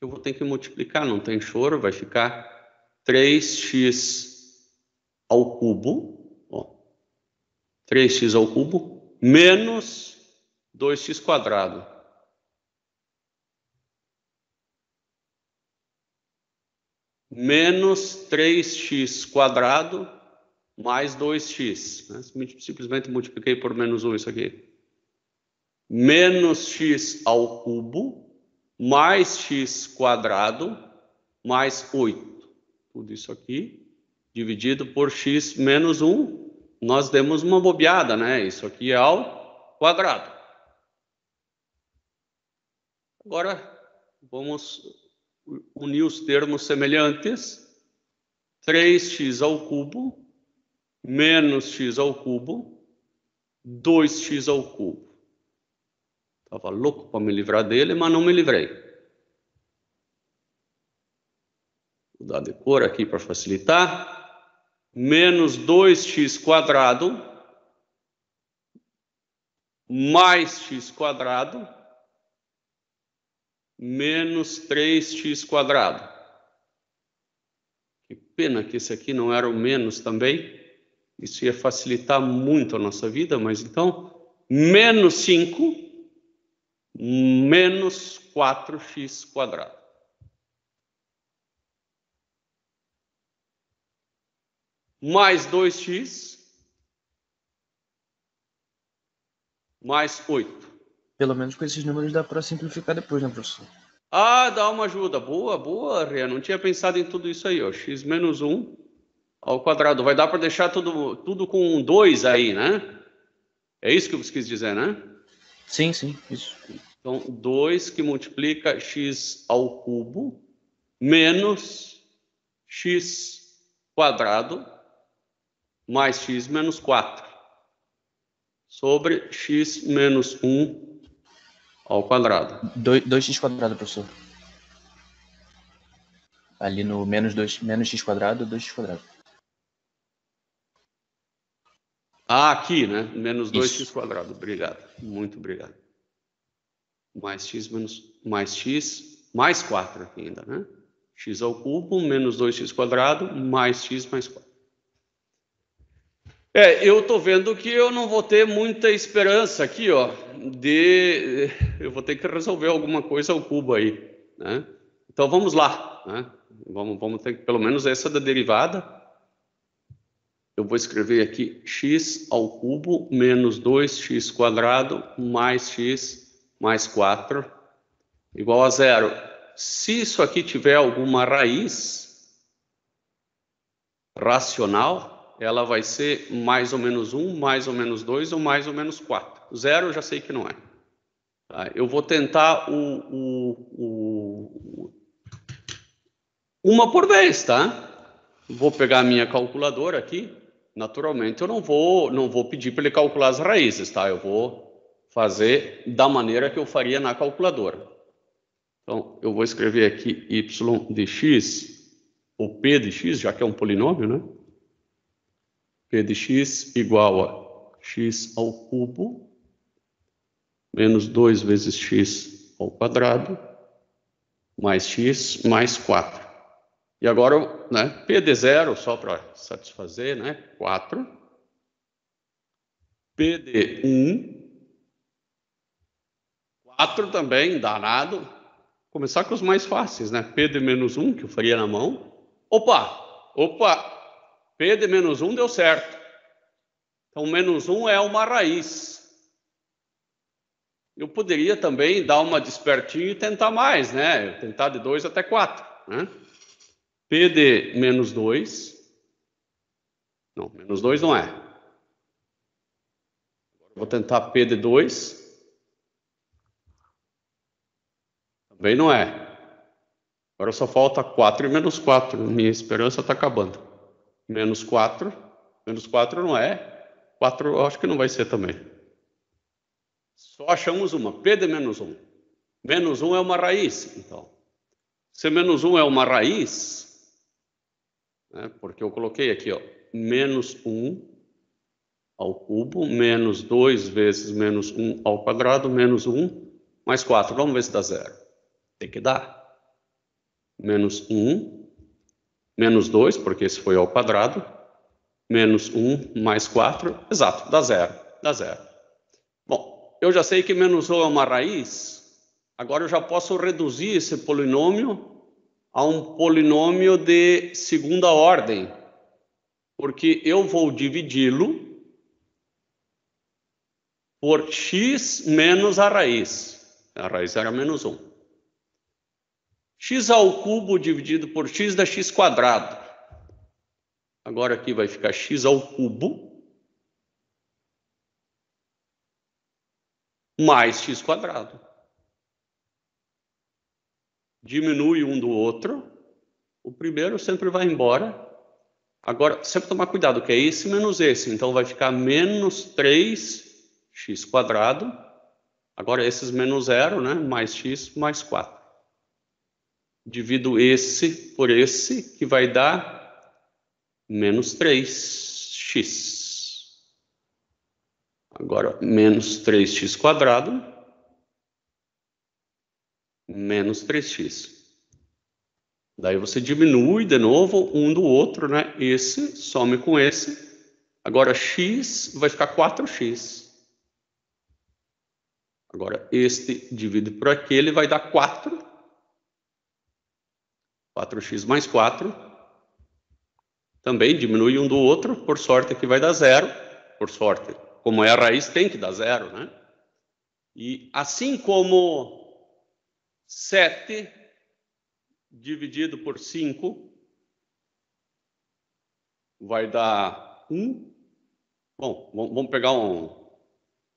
Eu vou ter que multiplicar, não tem choro, vai ficar 3x ao cubo, ó, 3x ao cubo, menos 2x². Menos 3x² mais 2x. Né? Simplesmente multipliquei por menos 1 isso aqui. Menos x ao cubo mais x² mais 8. Tudo isso aqui dividido por x menos 1. Nós demos uma bobeada, né? Isso aqui é ao quadrado. Agora, vamos unir os termos semelhantes. 3x ao cubo menos x ao cubo, 2x ao cubo. Estava louco para me livrar dele, mas não me livrei. Vou dar de cor aqui para facilitar. Menos 2x² mais x² menos 3x². Que pena que esse aqui não era o menos também. Isso ia facilitar muito a nossa vida, mas então, menos 5 menos 4x². Mais 2x mais 8. Pelo menos com esses números dá para simplificar depois, né, professor? Ah, dá uma ajuda. Boa, boa, Rê. Não tinha pensado em tudo isso aí, ó. X menos 1 ao quadrado. Vai dar para deixar tudo com 2 aí, né? É isso que você quis dizer, né? Sim, sim, isso. Então, 2 que multiplica x ao cubo menos x² mais x menos 4 sobre x menos 1 ao quadrado. 2x², professor. Ali no menos x², 2x². Ah, aqui, né? Menos 2x². Isso. Obrigado. Muito obrigado. Mais x mais 4 aqui ainda, né? X ao cubo menos 2x² mais x mais 4. Eu estou vendo que eu não vou ter muita esperança aqui, ó, eu vou ter que resolver alguma coisa ao cubo aí, né? Então vamos lá, né? Vamos ter que, pelo menos essa da derivada. Eu vou escrever aqui x ao cubo menos 2x² mais x mais 4 igual a 0. Se isso aqui tiver alguma raiz racional, ela vai ser mais ou menos 1, mais ou menos 2 ou mais ou menos 4. 0 eu já sei que não é. Tá? Eu vou tentar uma por vez, tá? Vou pegar a minha calculadora aqui. Naturalmente, eu não vou pedir para ele calcular as raízes, tá? Eu vou fazer da maneira que eu faria na calculadora. Então, eu vou escrever aqui y de x, ou p de x, já que é um polinômio, né? P de x igual a x ao cubo menos 2 vezes x ao quadrado mais x mais 4. E agora, né, P de 0, só para satisfazer, né, 4. P de 1, 4 também, danado. Começar com os mais fáceis, né? P de menos 1, que eu faria na mão. Opa! P de menos 1 deu certo. Então, menos 1 é uma raiz. Eu poderia também dar uma despertinho e tentar mais, né? Tentar de 2 até 4, né? P de menos 2. Não, menos 2 não é. Vou tentar P de 2. Também não é. Agora só falta 4 e menos 4. Minha esperança está acabando. Menos 4. Menos 4 não é. 4 eu acho que não vai ser também. Só achamos uma. P de menos 1. Menos 1 é uma raiz, então. Se menos 1 é uma raiz, né, porque eu coloquei aqui, ó, menos 1 ao cubo, menos 2 vezes menos 1 ao quadrado, menos 1, mais 4. Vamos ver se dá zero. Tem que dar. Menos 1, menos 2, porque esse foi ao quadrado, menos 1 mais 4, exato, dá zero. Dá zero. Bom, eu já sei que menos 1 é uma raiz, agora eu já posso reduzir esse polinômio a um polinômio de segunda ordem, porque eu vou dividi-lo por x menos a raiz. A raiz era menos 1. X ao cubo dividido por x dá x quadrado. Agora aqui vai ficar x ao cubo mais x quadrado. Diminui um do outro. O primeiro sempre vai embora. Agora, sempre tomar cuidado, que é esse menos esse. Então, vai ficar menos 3x quadrado. Agora, esses menos zero, né? Mais x mais 4. Divido esse por esse, que vai dar menos 3x. Agora, menos 3x quadrado. Menos 3x. Daí você diminui de novo um do outro, né? Esse some com esse. Agora x vai ficar 4x. Agora este divide por aquele vai dar 4. 4x mais 4. Também diminui um do outro. Por sorte aqui vai dar zero. Por sorte. Como é a raiz, tem que dar zero, né? E assim como 7 dividido por 5 vai dar 1. Bom, vamos pegar um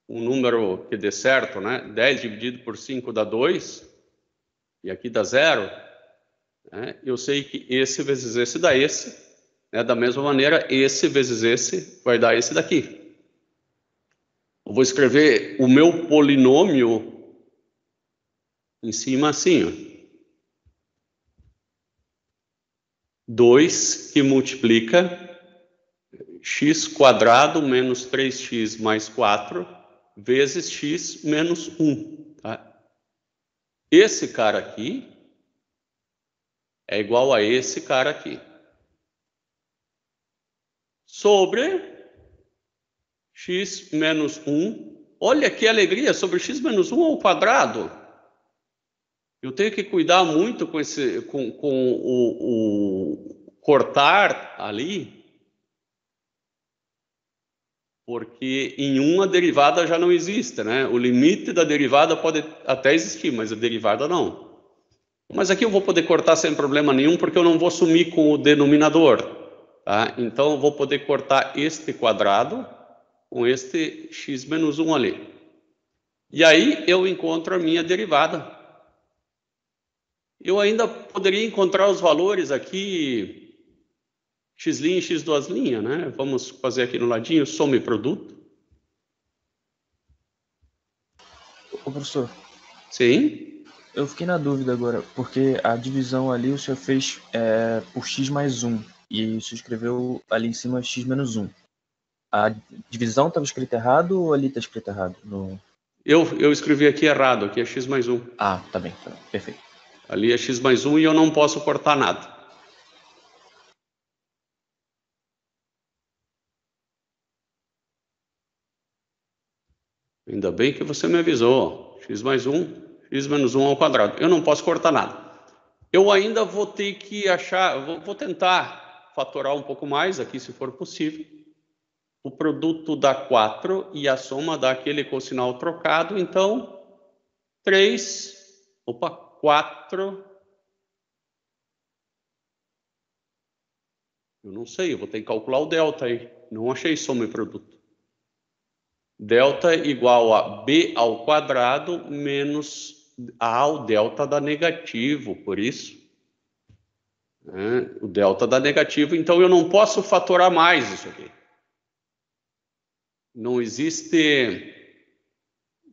número que dê certo, né? 10 dividido por 5 dá 2. E aqui dá 0. Né? Eu sei que esse vezes esse dá esse. Né? Da mesma maneira, esse vezes esse vai dar esse daqui. Eu vou escrever o meu polinômio em cima assim, ó. 2 que multiplica x quadrado menos 3x mais 4 vezes x menos 1. Tá? Esse cara aqui é igual a esse cara aqui. Sobre x menos 1. Olha que alegria, sobre x menos 1 ao quadrado. Eu tenho que cuidar muito com esse, com o cortar ali, porque em uma derivada já não existe, né? O limite da derivada pode até existir, mas a derivada não. Mas aqui eu vou poder cortar sem problema nenhum, porque eu não vou sumir com o denominador, tá? Então eu vou poder cortar este quadrado com este x menos 1 ali. E aí eu encontro a minha derivada. Eu ainda poderia encontrar os valores aqui, x' e x2', né? Vamos fazer aqui no ladinho, soma e produto. Ô, professor. Sim. Eu fiquei na dúvida agora, porque a divisão ali o senhor fez por x mais 1, e o senhor escreveu ali em cima x menos 1. A divisão estava escrita errado ou ali está escrito errado? Eu escrevi aqui errado, aqui é x mais 1. Ah, tá bem, perfeito. Ali é x mais 1 e eu não posso cortar nada. Ainda bem que você me avisou. X mais 1, x menos 1 ao quadrado. Eu não posso cortar nada. Eu ainda vou ter que achar, vou tentar fatorar um pouco mais aqui, se for possível. O produto dá 4 e a soma dá aquele cosinal trocado, então 4. Eu não sei, eu vou ter que calcular o delta aí. Não achei soma e produto. Delta igual a b ao quadrado menos a, o delta dá negativo, por isso. O delta dá negativo, então eu não posso fatorar mais isso aqui. Não existe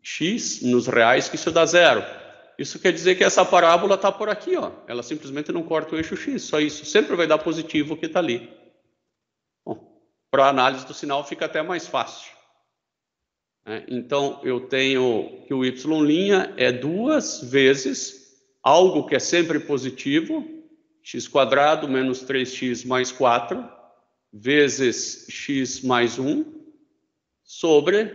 x nos reais que isso dá zero. Isso quer dizer que essa parábola está por aqui, ó. Ela simplesmente não corta o eixo x, só isso. Sempre vai dar positivo o que está ali. Bom, para a análise do sinal fica até mais fácil. Então, eu tenho que o y' é 2 vezes algo que é sempre positivo, x² menos 3x mais 4, vezes x mais 1, sobre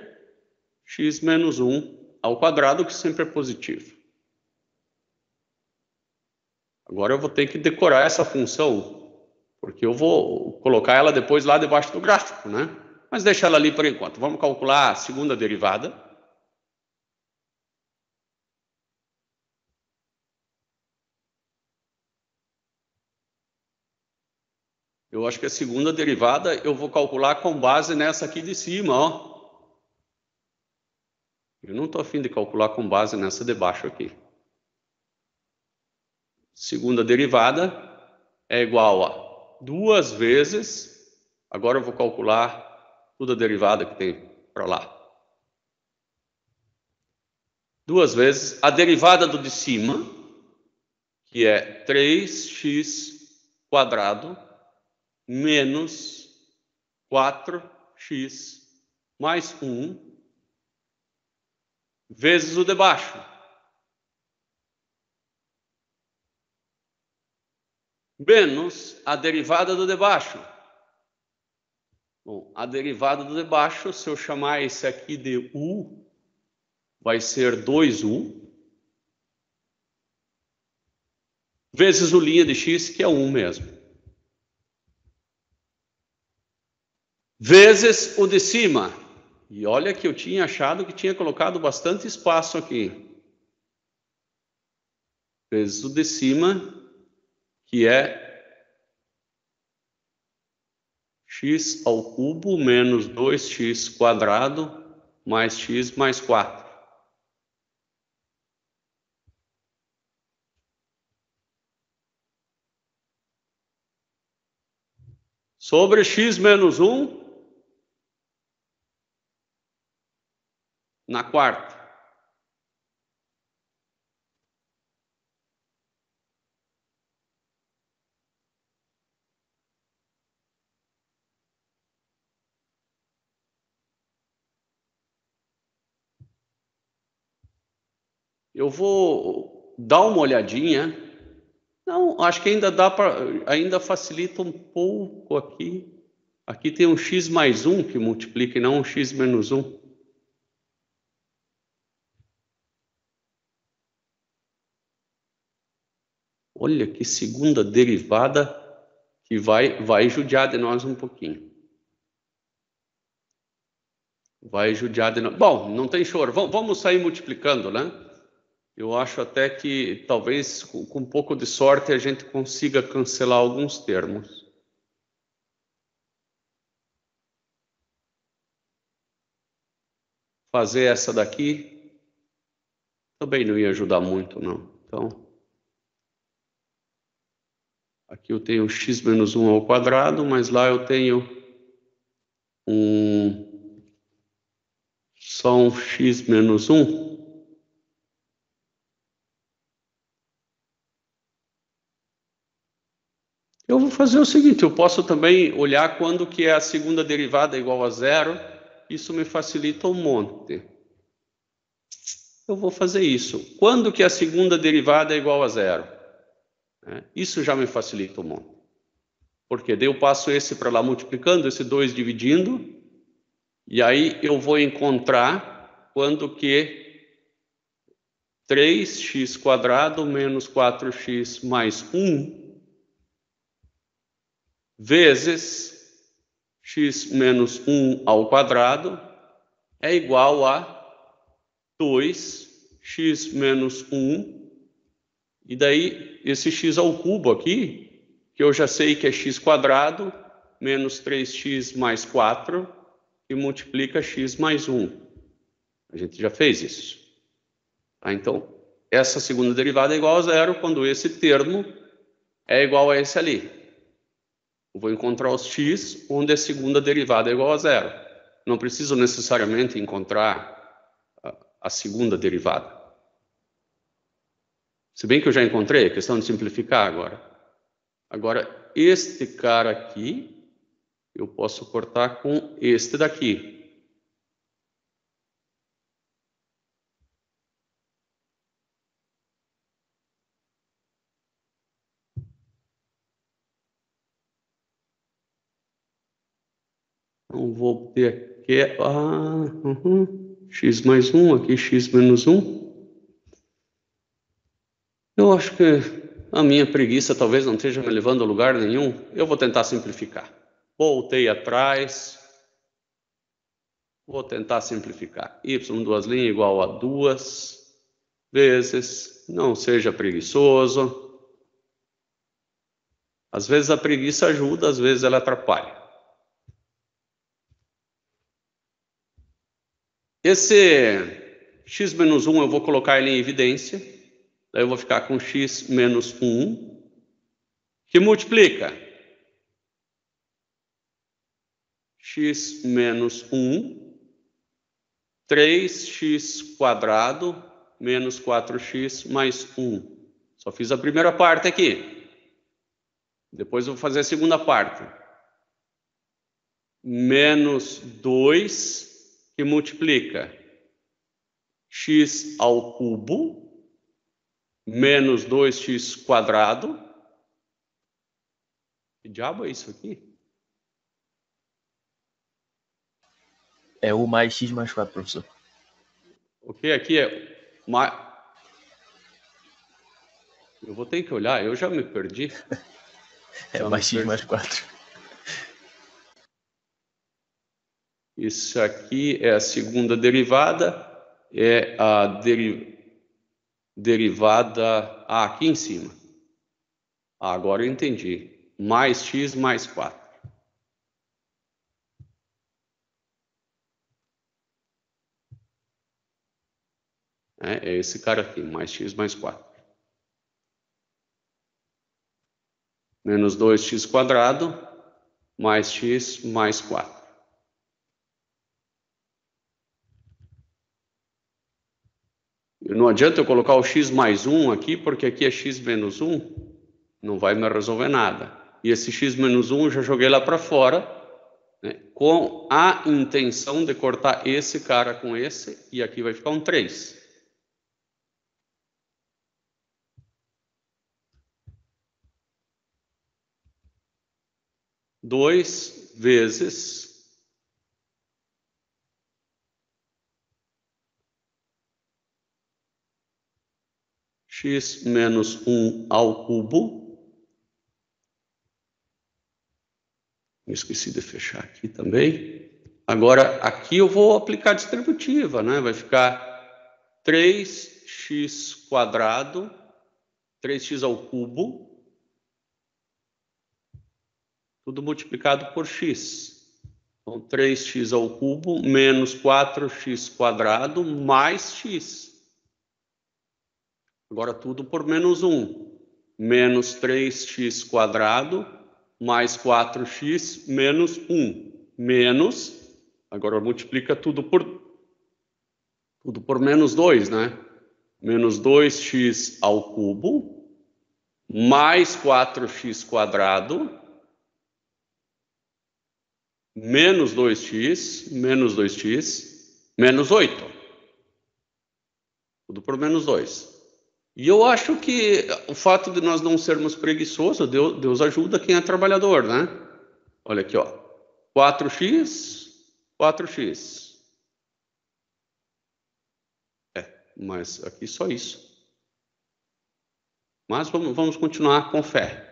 x menos 1 ao quadrado, que sempre é positivo. Agora eu vou ter que decorar essa função, porque eu vou colocar ela depois lá debaixo do gráfico, né? Mas deixa ela ali por enquanto. Vamos calcular a segunda derivada. Eu acho que a segunda derivada eu vou calcular com base nessa aqui de cima, ó. Eu não estou a fim de calcular com base nessa de baixo aqui. Segunda derivada é igual a 2 vezes... Agora eu vou calcular toda a derivada que tem para lá. 2 vezes a derivada do de cima, que é 3x² menos 4x mais 1, vezes o de baixo. Menos a derivada do de baixo. Bom, a derivada do de baixo, se eu chamar esse aqui de u, vai ser 2u, vezes o' de x, que é 1 mesmo. Vezes o de cima. E olha que eu tinha achado que tinha colocado bastante espaço aqui. Vezes o de cima, que é x ao cubo menos 2x² mais x mais 4. Sobre x menos 1 na quarta. Eu vou dar uma olhadinha. Não, acho que ainda dá para, ainda facilita um pouco aqui. Aqui tem um x mais 1 que multiplica e não um x menos 1. Olha que segunda derivada que vai judiar de nós um pouquinho. Vai judiar de nós. Bom, não tem choro. Vamos sair multiplicando, né? Eu acho até que talvez com um pouco de sorte a gente consiga cancelar alguns termos. Fazer essa daqui também não ia ajudar muito, não. Então, aqui eu tenho x menos 1 ao quadrado, mas lá eu tenho só um x menos 1. Eu vou fazer o seguinte, eu posso também olhar quando que é a segunda derivada igual a zero. Isso me facilita um monte. Eu vou fazer isso. Quando que a segunda derivada é igual a zero? Isso já me facilita um monte. Porque daí eu passo esse para lá multiplicando, esse 2 dividindo, e aí eu vou encontrar quando que 3x² menos 4x mais 1 vezes x menos 1 ao quadrado é igual a 2x x menos 1, e daí esse x ao cubo aqui, que eu já sei que é x quadrado, menos 3x mais 4, que multiplica x mais 1. A gente já fez isso. Tá? Então, essa segunda derivada é igual a zero quando esse termo é igual a esse ali. Eu vou encontrar os x onde a segunda derivada é igual a zero. Não preciso necessariamente encontrar a segunda derivada. Se bem que eu já encontrei, é questão de simplificar agora. Agora, este cara aqui, eu posso cortar com este daqui. Então, vou ter aqui x mais 1, aqui x menos 1. Eu acho que a minha preguiça talvez não esteja me levando a lugar nenhum. Eu vou tentar simplificar. Voltei atrás. Vou tentar simplificar. Y, duas linhas, igual a 2 vezes. Não seja preguiçoso. Às vezes a preguiça ajuda, às vezes ela atrapalha. Esse x menos 1 eu vou colocar ele em evidência. Daí eu vou ficar com x menos 1, que multiplica x menos 1, 3x quadrado, menos 4x mais 1. Só fiz a primeira parte aqui. Depois eu vou fazer a segunda parte. Menos 2, que multiplica x ao cubo, menos 2x quadrado. Que diabo é isso aqui? É o mais x mais 4, professor. O que aqui é mais... Eu vou ter que olhar, eu já me perdi. É o mais x mais 4. Isso aqui é a segunda derivada, é a derivada aqui em cima. Agora eu entendi. Mais x mais 4. É esse cara aqui, mais x mais 4. Menos 2x quadrado, mais x mais 4. Não adianta eu colocar o x mais 1 aqui, porque aqui é x menos 1. Não vai me resolver nada. E esse x menos 1 eu já joguei lá para fora, né, com a intenção de cortar esse cara com esse, e aqui vai ficar um 3. Dois vezes x menos 1 ao cubo. Esqueci de fechar aqui também. Agora, aqui eu vou aplicar a distributiva, né? Vai ficar 3x quadrado, 3x ao cubo, tudo multiplicado por x. Então, 3x ao cubo menos 4x quadrado mais x. Agora, tudo por menos 1. Menos 3x quadrado mais 4x menos 1. Menos, agora multiplica tudo por menos 2, né? Menos 2x ao cubo mais 4x quadrado menos 2x, menos 8. Tudo por menos 2. E eu acho que o fato de nós não sermos preguiçosos, Deus ajuda quem é trabalhador, né? Olha aqui, ó. 4x, 4x. Mas aqui só isso. Mas vamos continuar com fé.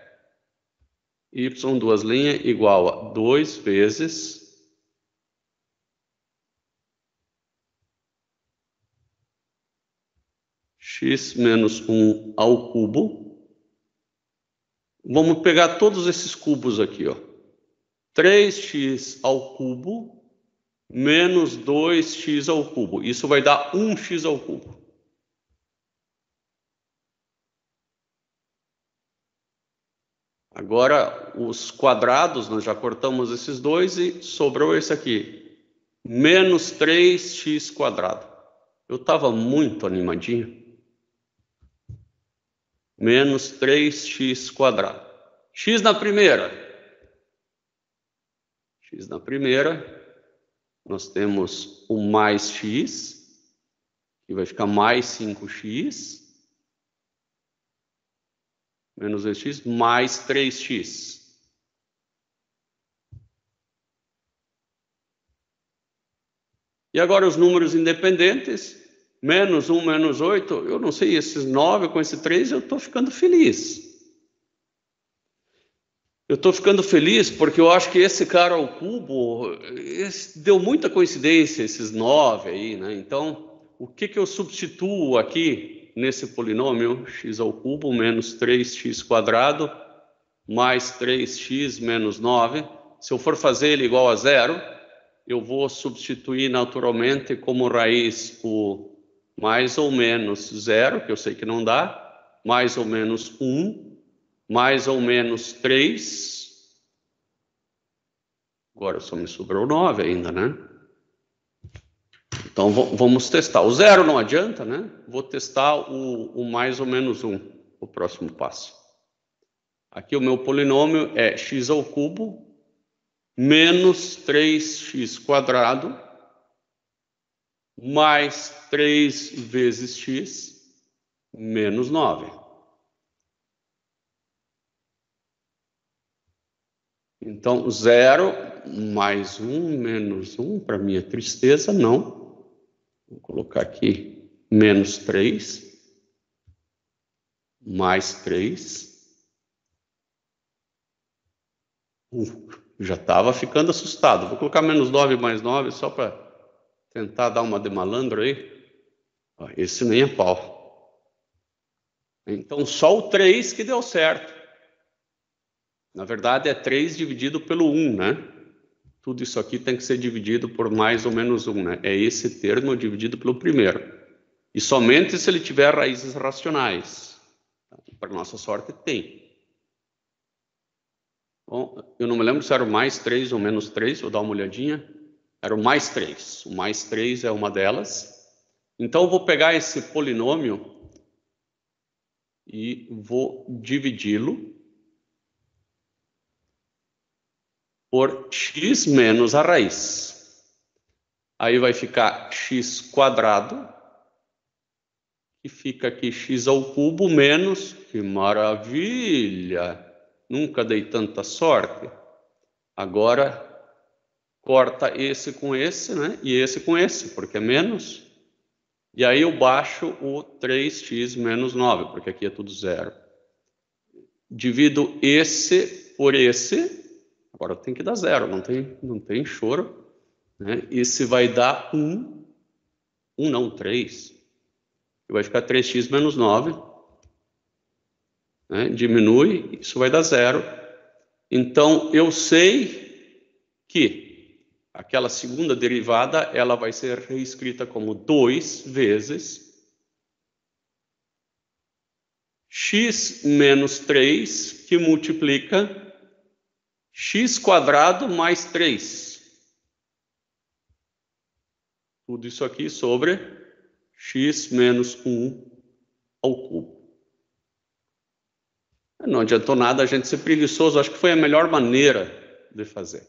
Y, duas linhas, igual a 2 vezes x menos 1 ao cubo. Vamos pegar todos esses cubos aqui, ó. 3x ao cubo menos 2x ao cubo. Isso vai dar 1x ao cubo. Agora, os quadrados, nós já cortamos esses dois e sobrou esse aqui. Menos 3x quadrado. Eu estava muito animadinho. Menos 3x quadrado. X na primeira. X na primeira. Nós temos o mais x, que vai ficar mais 5x. Menos 2x, mais 3x. E agora os números independentes, menos 1, menos 8, eu não sei, esses 9 com esse 3, eu estou ficando feliz. Eu estou ficando feliz porque eu acho que esse cara ao cubo, deu muita coincidência, esses 9 aí, né? Então, o que eu substituo aqui nesse polinômio? X ao cubo menos 3x quadrado mais 3x menos 9. Se eu for fazer ele igual a zero, eu vou substituir naturalmente como raiz o mais ou menos zero, que eu sei que não dá, mais ou menos 1, mais ou menos 3. Agora só me sobrou 9 ainda, né? Então vamos testar. O zero não adianta, né? Vou testar o mais ou menos 1, o próximo passo. Aqui o meu polinômio é x ao cubo menos 3x quadrado mais 3 vezes x menos 9. Então, 0 mais 1 menos 1, para minha tristeza, não. Vou colocar aqui menos 3, mais 3. Já estava ficando assustado. Vou colocar menos 9 mais 9, só para tentar dar uma de malandro aí. Esse nem é pau. Então, só o 3 que deu certo. Na verdade, é 3 dividido pelo 1, né? Tudo isso aqui tem que ser dividido por mais ou menos 1, né? É esse termo dividido pelo primeiro. E somente se ele tiver raízes racionais. Para nossa sorte, tem. Bom, eu não me lembro se era o mais 3 ou menos 3, vou dar uma olhadinha. Era o mais 3. O mais 3 é uma delas. Então, eu vou pegar esse polinômio e vou dividi-lo por x menos a raiz. Aí vai ficar x quadrado, que fica aqui x ao cubo menos, que maravilha! Nunca dei tanta sorte. Agora, corta esse com esse, né? E esse com esse, porque é menos. E aí eu baixo o 3x menos 9, porque aqui é tudo zero. Divido esse por esse. Agora tem que dar zero, não tem choro. Né? Esse vai dar 1. 1 não, 3. E vai ficar 3x menos 9. Né? Diminui, isso vai dar zero. Então, eu sei que aquela segunda derivada, ela vai ser reescrita como 2 vezes x menos 3, que multiplica x quadrado mais 3. Tudo isso aqui sobre x menos 1 ao cubo. Não adiantou nada a gente ser preguiçoso, acho que foi a melhor maneira de fazer.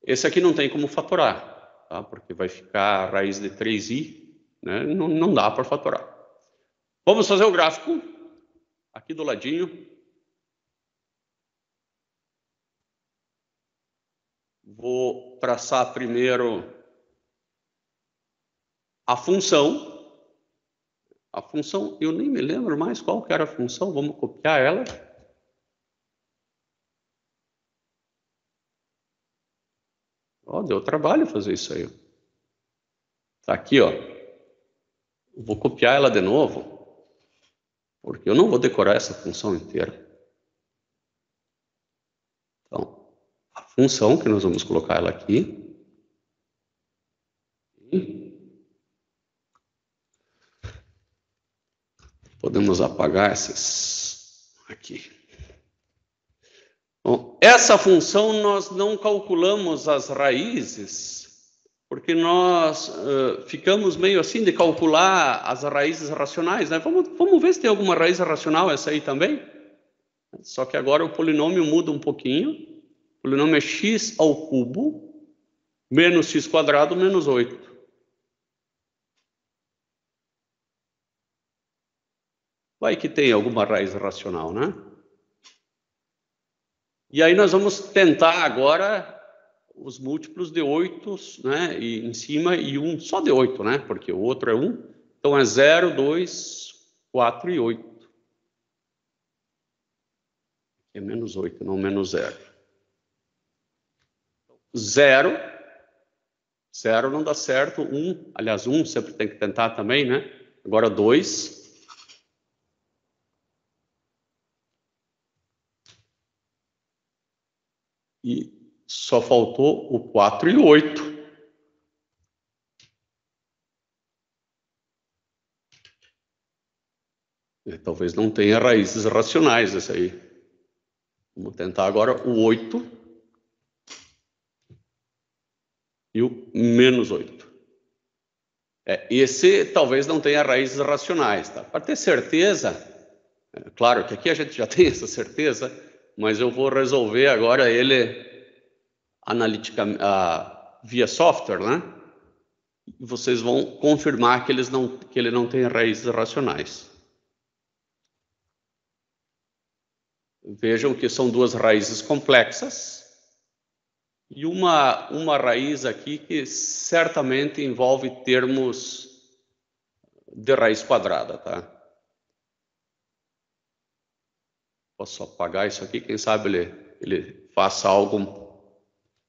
Esse aqui não tem como fatorar, tá? Porque vai ficar a raiz de 3i, né? Não dá para fatorar. Vamos fazer o gráfico, aqui do ladinho. Vou traçar primeiro a função. A função, eu nem me lembro mais qual que era a função, vamos copiar ela. Ó, deu trabalho fazer isso aí. Tá aqui, ó. Vou copiar ela de novo. porque eu não vou decorar essa função inteira. Então, a função que nós vamos colocar ela aqui. Podemos apagar esses aqui. Bom, essa função nós não calculamos as raízes, porque nós ficamos meio assim de calcular as raízes racionais, né? Vamos ver se tem alguma raiz racional essa aí também. Só que agora o polinômio muda um pouquinho. O polinômio é x ao cubo menos x quadrado menos 8. Vai que tem alguma raiz racional, né? E aí nós vamos tentar agora os múltiplos de 8, né? E em cima e 1 só de 8, né? Porque o outro é 1. Então é 0, 2, 4 e 8. É menos 8, não menos 0. 0. 0 não dá certo. 1, aliás, 1 sempre tem que tentar também, né? Agora 2. E só faltou o 4 e o 8. Talvez não tenha raízes racionais essa aí. Vamos tentar agora o 8 e o menos 8. Esse talvez não tenha raízes racionais, tá? Para ter certeza, claro que aqui a gente já tem essa certeza, mas eu vou resolver agora ele analiticamente, via software, né? E vocês vão confirmar que ele não tem raízes racionais. Vejam que são duas raízes complexas e uma raiz aqui que certamente envolve termos de raiz quadrada, tá? Posso apagar isso aqui, quem sabe ele faça algo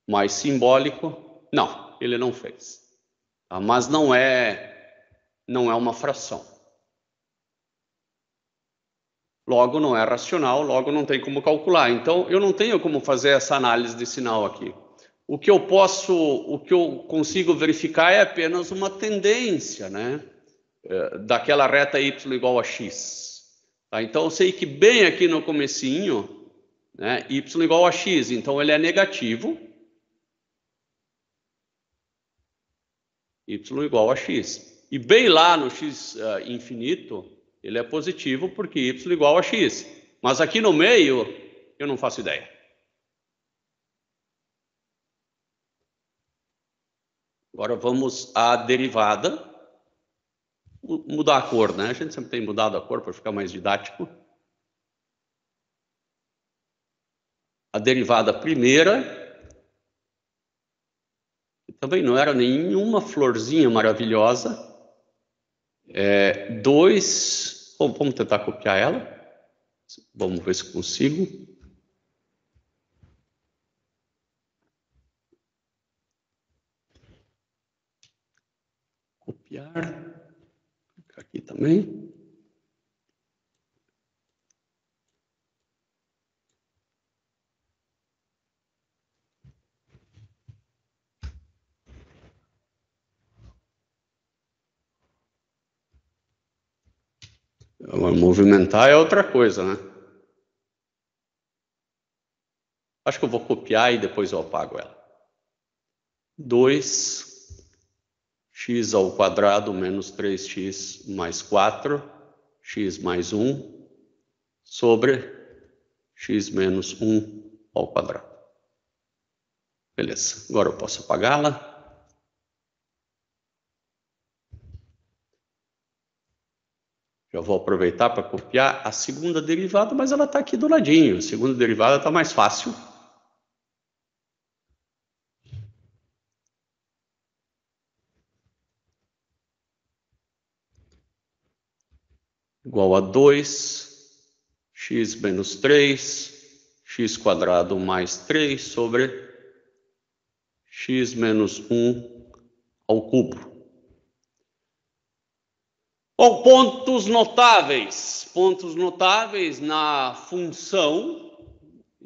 mais simbólico. Não, ele não fez. Tá? Mas não é uma fração. Logo não é racional, logo não tem como calcular. Então eu não tenho como fazer essa análise de sinal aqui. O que eu consigo verificar é apenas uma tendência, né? Daquela reta y igual a x. Tá? Então eu sei que bem aqui no comecinho, né, y igual a x, então ele é negativo. Y igual a x. E bem lá no x infinito, ele é positivo porque y igual a x. Mas aqui no meio, eu não faço ideia. Agora vamos à derivada. Mudar a cor, né? A gente sempre tem mudado a cor para ficar mais didático. A derivada primeira, que também não era nenhuma florzinha maravilhosa. 2, vamos tentar copiar ela. Vamos ver se consigo. Copiar. Aqui também. Movimentar é outra coisa, né? Acho que eu vou copiar e depois eu apago ela. 2x ao quadrado menos 3x mais 4, x mais 1, sobre x menos 1 ao quadrado. Beleza, agora eu posso apagá-la. Já vou aproveitar para copiar a segunda derivada, mas ela está aqui do ladinho. A segunda derivada está mais fácil. Igual a 2x menos 3, x quadrado mais 3 sobre x menos 1 ao cubo. Bom, pontos notáveis. Pontos notáveis na função.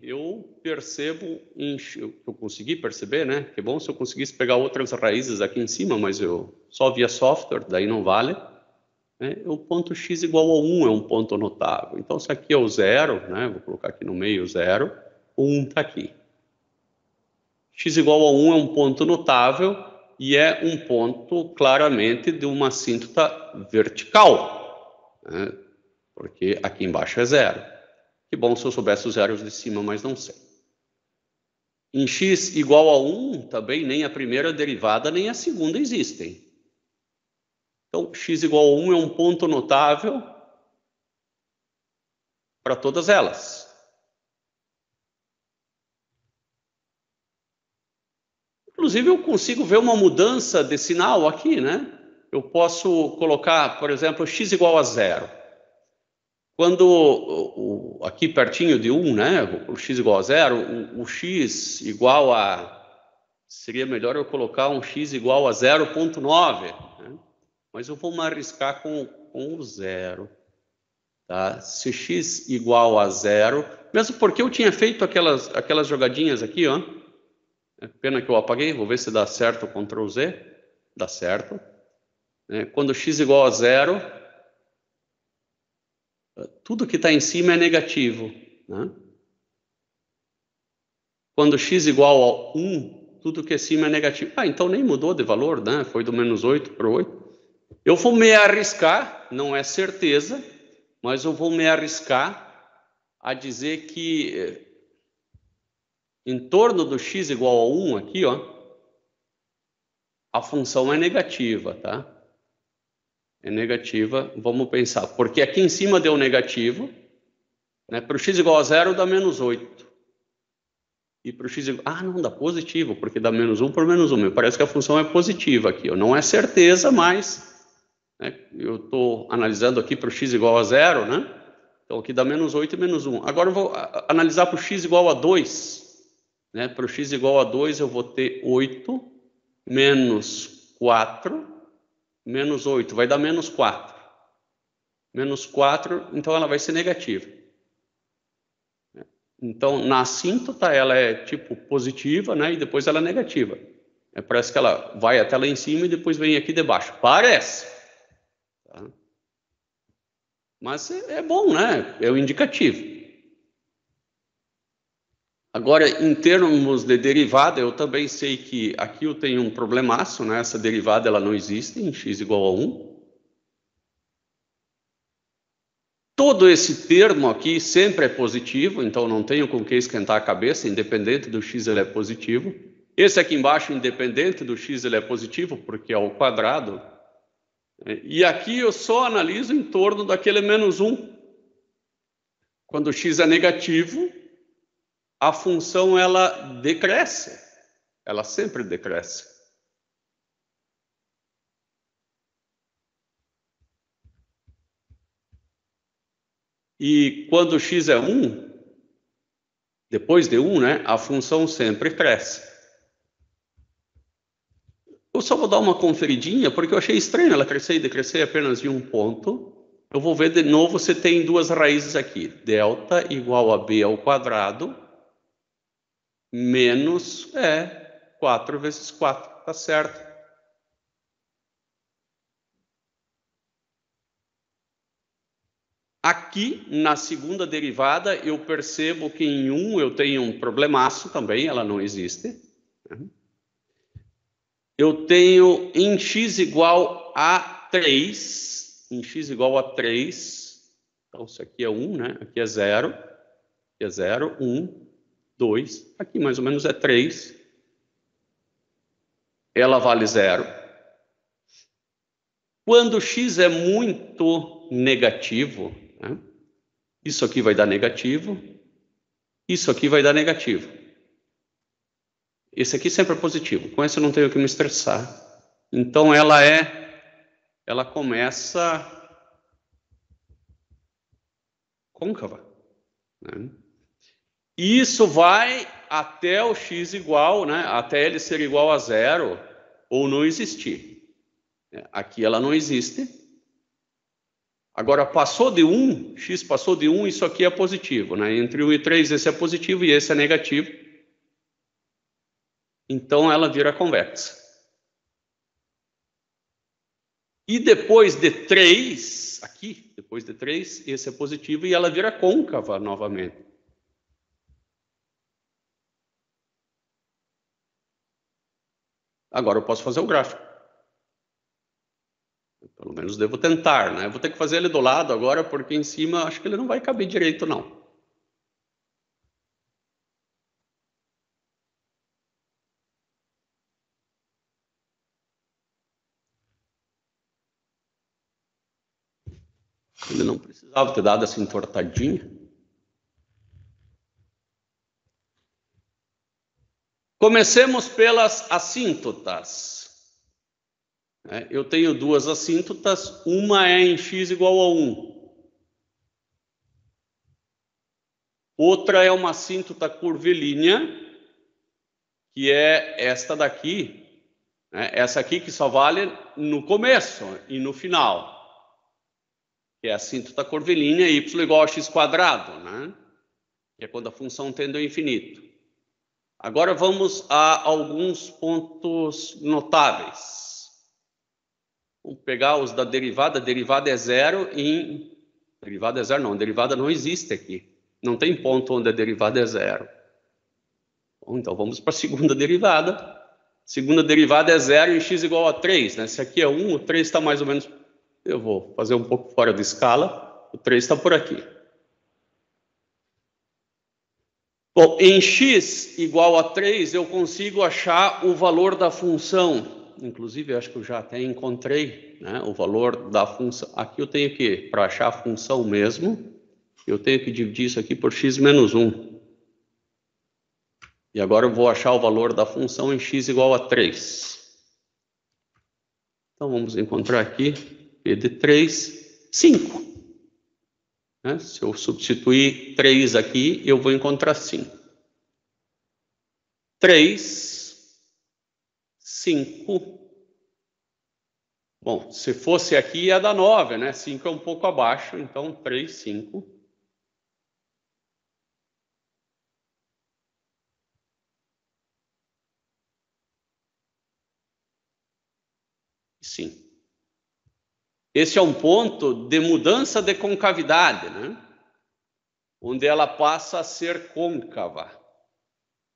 Eu percebo, eu consegui perceber, né? Que bom se eu conseguisse pegar outras raízes aqui em cima, mas eu só via software, daí não vale. O ponto x igual a 1 é um ponto notável. Então, isso aqui é o 0, né? Vou colocar aqui no meio 0, o 1 está aqui. X igual a 1 é um ponto notável e é um ponto claramente de uma assíntota vertical, né? Porque aqui embaixo é 0. Que bom se eu soubesse os zeros de cima, mas não sei. Em x igual a 1, também nem a primeira derivada nem a segunda existem. Então, x igual a 1 é um ponto notável para todas elas. Inclusive, eu consigo ver uma mudança de sinal aqui, né? Eu posso colocar, por exemplo, x igual a 0. Quando, aqui pertinho de 1, né? O x igual a 0, o x igual a... Seria melhor eu colocar um x igual a 0,9, né? Mas eu vou me arriscar com o 0. Tá? Se x igual a 0, mesmo porque eu tinha feito aquelas jogadinhas aqui, ó. É pena que eu apaguei, vou ver se dá certo o Ctrl Z. Dá certo. Quando x igual a 0, tudo que está em cima é negativo, né? Quando x igual a 1, tudo que é cima é negativo. Então nem mudou de valor, né? Foi do menos 8 para 8. Eu vou me arriscar, não é certeza, mas eu vou me arriscar a dizer que em torno do x igual a 1 aqui, ó, a função é negativa, tá? É negativa, vamos pensar. Porque aqui em cima deu negativo, né? Para o x igual a 0 dá menos 8. E para o x igual... não, dá positivo, porque dá menos 1 por menos 1. Me parece que a função é positiva aqui. Não é certeza, mas... eu estou analisando aqui para o x igual a 0, né? Então aqui dá menos 8 e menos 1. Agora eu vou analisar para o x igual a 2. Né? Para o x igual a 2 eu vou ter 8 menos 4 menos 8. Vai dar menos 4. Menos 4, então ela vai ser negativa. Então na assíntota ela é tipo positiva, né? E depois ela é negativa. Parece que ela vai até lá em cima e depois vem aqui debaixo. Parece. Tá? Mas é bom, né? É o indicativo. Agora, em termos de derivada, eu também sei que aqui eu tenho um problemaço, né? Essa derivada ela não existe em x igual a 1. Todo esse termo aqui sempre é positivo, então não tenho com que esquentar a cabeça, independente do x ele é positivo. Esse aqui embaixo, independente do x ele é positivo, porque é ao quadrado. E aqui eu só analiso em torno daquele menos 1. Quando x é negativo, a função ela decresce. Ela sempre decresce. E quando x é 1, depois de 1, né, a função sempre cresce. Eu só vou dar uma conferidinha, porque eu achei estranho ela crescer e decrescer apenas de um ponto. Eu vou ver de novo se tem duas raízes aqui. Delta igual a b ao quadrado menos 4 vezes 4. Tá certo. Aqui, na segunda derivada, eu percebo que em 1 eu tenho um problemaço também, ela não existe. Eu tenho em x igual a 3, em x igual a 3, então isso aqui é 1, né? Aqui é 0, aqui é 0, 1, 2, aqui mais ou menos é 3. Ela vale 0. Quando x é muito negativo, né? Isso aqui vai dar negativo, isso aqui vai dar negativo. Esse aqui sempre é positivo, com esse eu não tenho que me estressar. Então ela começa côncava, né? E isso vai até o x igual, né? Até ele ser igual a 0 ou não existir. Aqui ela não existe. Agora, passou de 1, x passou de 1, isso aqui é positivo, né? Entre 1 e 3, esse é positivo e esse é negativo. Então, ela vira convexa. E depois de 3, aqui, depois de 3, esse é positivo e ela vira côncava novamente. Agora eu posso fazer o gráfico. Pelo menos devo tentar, né? Eu vou ter que fazer ele do lado agora, porque em cima acho que ele não vai caber direito, não. Ele não precisava ter dado essa entortadinha. Comecemos pelas assíntotas. Eu tenho duas assíntotas, uma é em x igual a 1. Outra é uma assíntota curvilínea, que é esta daqui, né? Essa aqui que só vale no começo e no final, que é a assíntota curvilínea y igual a x quadrado, né? Que é quando a função tende ao infinito. Agora vamos a alguns pontos notáveis. Vamos pegar os da derivada. A derivada é zero em... Derivada é zero não, a derivada não existe aqui. Não tem ponto onde a derivada é zero. Bom, então vamos para a segunda derivada. Segunda derivada é zero em x igual a 3, né? Se aqui é 1, o 3 está mais ou menos... Eu vou fazer um pouco fora de escala. O 3 está por aqui. Bom, em x igual a 3, eu consigo achar o valor da função. Inclusive, acho que eu já até encontrei, né, o valor da função. Aqui eu tenho que, para achar a função mesmo, eu tenho que dividir isso aqui por x menos 1. E agora eu vou achar o valor da função em x igual a 3. Então, vamos encontrar aqui, p de 3, 5. Se eu substituir 3 aqui, eu vou encontrar 5. 3, 5. Bom, se fosse aqui ia dar 9, né? 5 é um pouco abaixo, então 3, 5. Sim. Esse é um ponto de mudança de concavidade, né? Onde ela passa a ser côncava.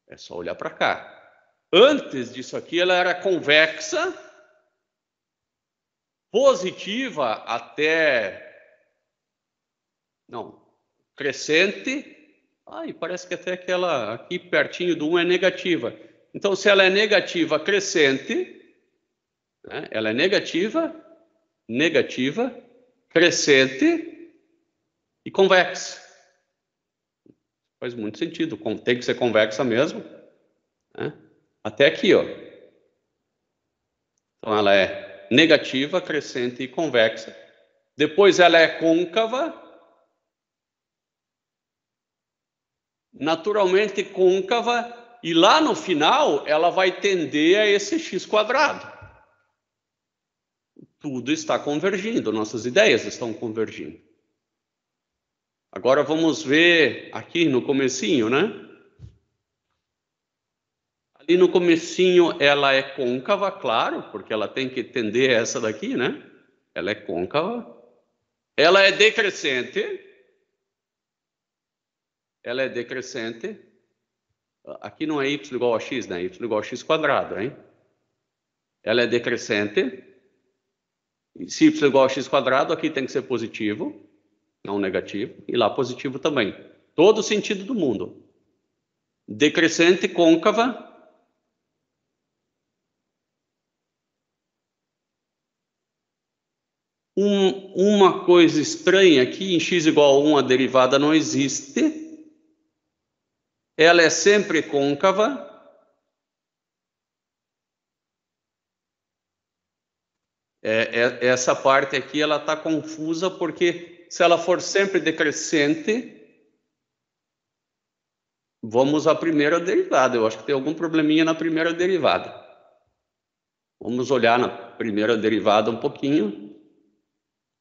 É só olhar para cá. Antes disso aqui, ela era convexa, positiva até... Não, crescente. E parece que até aquela aqui pertinho do 1 é negativa. Então, se ela é negativa crescente, né? Ela é negativa, crescente e convexa. Faz muito sentido, tem que ser convexa mesmo, né? Até aqui, ó. Então, ela é negativa, crescente e convexa. Depois ela é côncava. Naturalmente côncava. E lá no final, ela vai tender a esse x quadrado. Tudo está convergindo, nossas ideias estão convergindo. Agora vamos ver aqui no comecinho, né? Ali no comecinho ela é côncava, claro, porque ela tem que tender a essa daqui, né? Ela é côncava. Ela é decrescente. Ela é decrescente. Aqui não é y igual a x, né? Y igual a x quadrado, hein? Ela é decrescente. Se y igual a x quadrado, aqui tem que ser positivo, não negativo, e lá positivo também. Todo o sentido do mundo. Decrescente, côncava. Uma coisa estranha aqui, em x igual a 1 a derivada não existe. Ela é sempre côncava. Essa parte aqui ela está confusa porque se ela for sempre decrescente, vamos à primeira derivada. Eu acho que tem algum probleminha na primeira derivada. Vamos olhar na primeira derivada um pouquinho.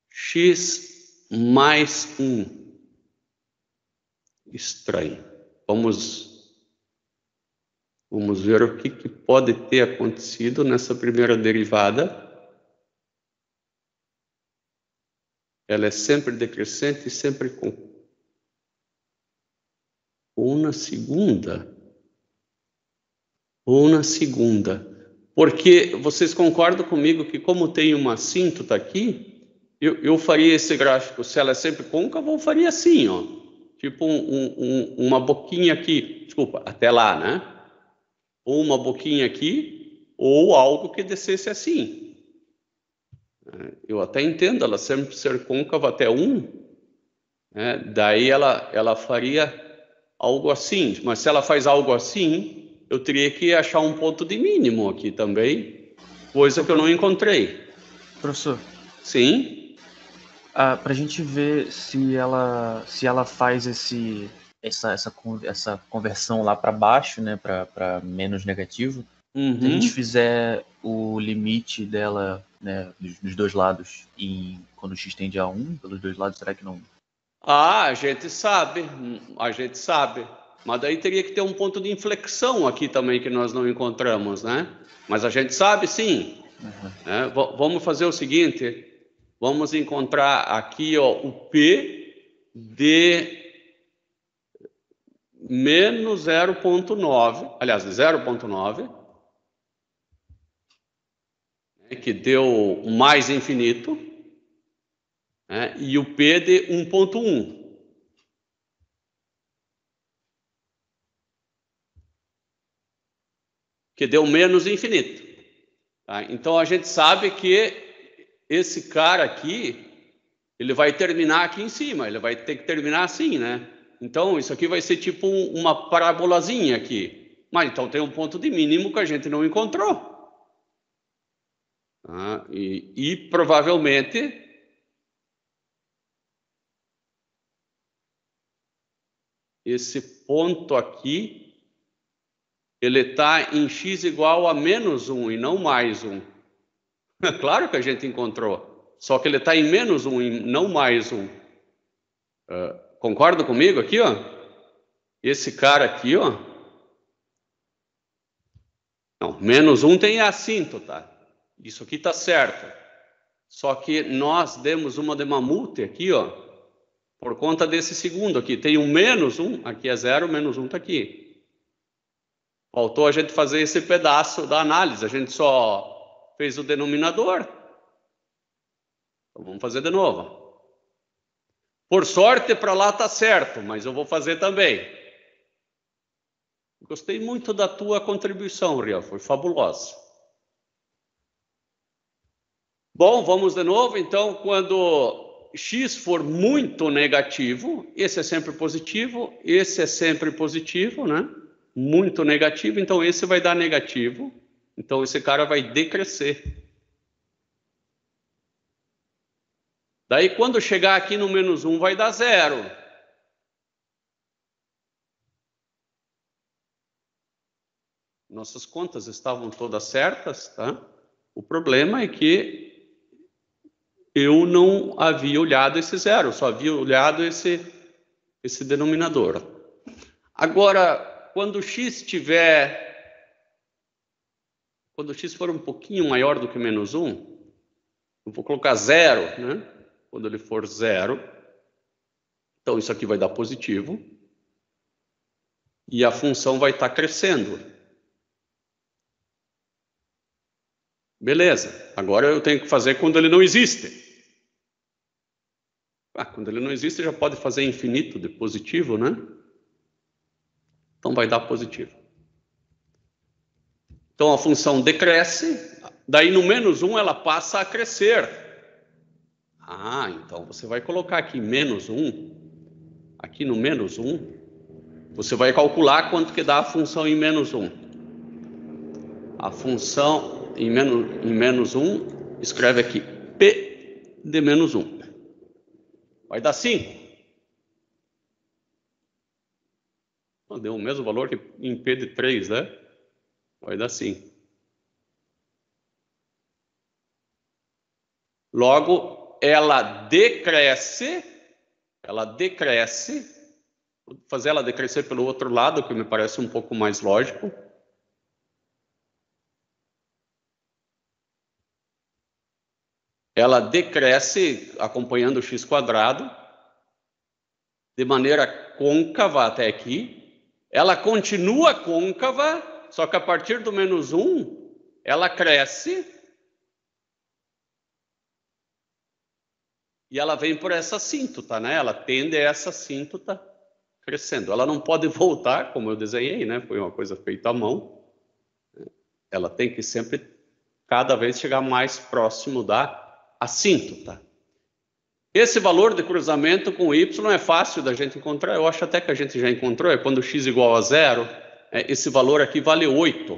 X mais 1. Estranho. Vamos ver o que pode ter acontecido nessa primeira derivada. Ela é sempre decrescente e sempre com. Ou na segunda. Porque vocês concordam comigo que como tem uma assíntota aqui, eu faria esse gráfico, se ela é sempre côncava, eu faria assim, ó. Tipo uma boquinha aqui, desculpa, até lá, né? Ou uma boquinha aqui, ou algo que descesse assim. Eu até entendo ela sempre ser côncava até 1, né? Daí ela faria algo assim, mas se ela faz algo assim, eu teria que achar um ponto de mínimo aqui também, coisa que eu não encontrei. Professor? Sim? Para a gente ver se ela faz essa conversão lá para baixo, né, para menos negativo, se a gente fizer o limite dela, né, dos dois lados, quando o x tende a 1, pelos dois lados, será que não? A gente sabe. Mas daí teria que ter um ponto de inflexão aqui também que nós não encontramos, né? Mas a gente sabe, sim. Vamos fazer o seguinte, vamos encontrar aqui, ó, o P de menos 0,9, aliás, 0,9, que deu mais infinito, né? E o P de 1,1. Que deu menos infinito. Tá? Então, a gente sabe que esse cara aqui, ele vai terminar aqui em cima, ele vai ter que terminar assim, né? Então, isso aqui vai ser tipo uma parabolazinha aqui. Mas, então, tem um ponto de mínimo que a gente não encontrou. Tá? E provavelmente... esse ponto aqui... ele está em x igual a menos 1 e não mais 1. Claro que a gente encontrou. Só que ele está em menos 1 e não mais 1. Concorda comigo aqui, ó? Esse cara aqui, ó. Não, menos 1 tem assíntota. Isso aqui está certo. Só que nós demos uma de mamute aqui, ó. Por conta desse segundo aqui. Tem um menos 1. Aqui é 0, menos 1 está aqui. Faltou a gente fazer esse pedaço da análise. A gente só fez o denominador. Então vamos fazer de novo. Por sorte, para lá está certo, mas eu vou fazer também. Gostei muito da tua contribuição, Riel. Foi fabulosa. Bom, vamos de novo. Então, quando x for muito negativo, esse é sempre positivo, esse é sempre positivo, né? Muito negativo, então esse vai dar negativo. Então esse cara vai decrescer. Daí quando chegar aqui no menos 1 vai dar 0. Nossas contas estavam todas certas, tá? O problema é que eu não havia olhado esse 0, só havia olhado esse denominador. Agora, quando x for um pouquinho maior do que menos 1, eu vou colocar 0, né? Quando ele for 0, então isso aqui vai dar positivo. E a função vai estar crescendo. Beleza. Agora eu tenho que fazer quando ele não existe. Quando ele não existe, já pode fazer infinito de positivo, né? Então vai dar positivo. Então a função decresce, daí no menos 1 ela passa a crescer. Então você vai colocar aqui menos 1, aqui no menos 1, você vai calcular quanto que dá a função em menos 1. A função em menos 1, escreve aqui P de menos 1. Vai dar 5. Deu o mesmo valor que em P de 3, né? Vai dar 5. Logo, ela decresce, vou fazer ela decrescer pelo outro lado, que me parece um pouco mais lógico. Ela decresce acompanhando o x², de maneira côncava até aqui. Ela continua côncava, só que a partir do -1, ela cresce. E ela vem por essa assíntota, né? Ela tende a essa assíntota crescendo. Ela não pode voltar, como eu desenhei, né? Foi uma coisa feita à mão. Ela tem que sempre, cada vez, chegar mais próximo da assíntota. Esse valor de cruzamento com y é fácil da gente encontrar. Eu acho até que a gente já encontrou. É quando x igual a 0, esse valor aqui vale 8.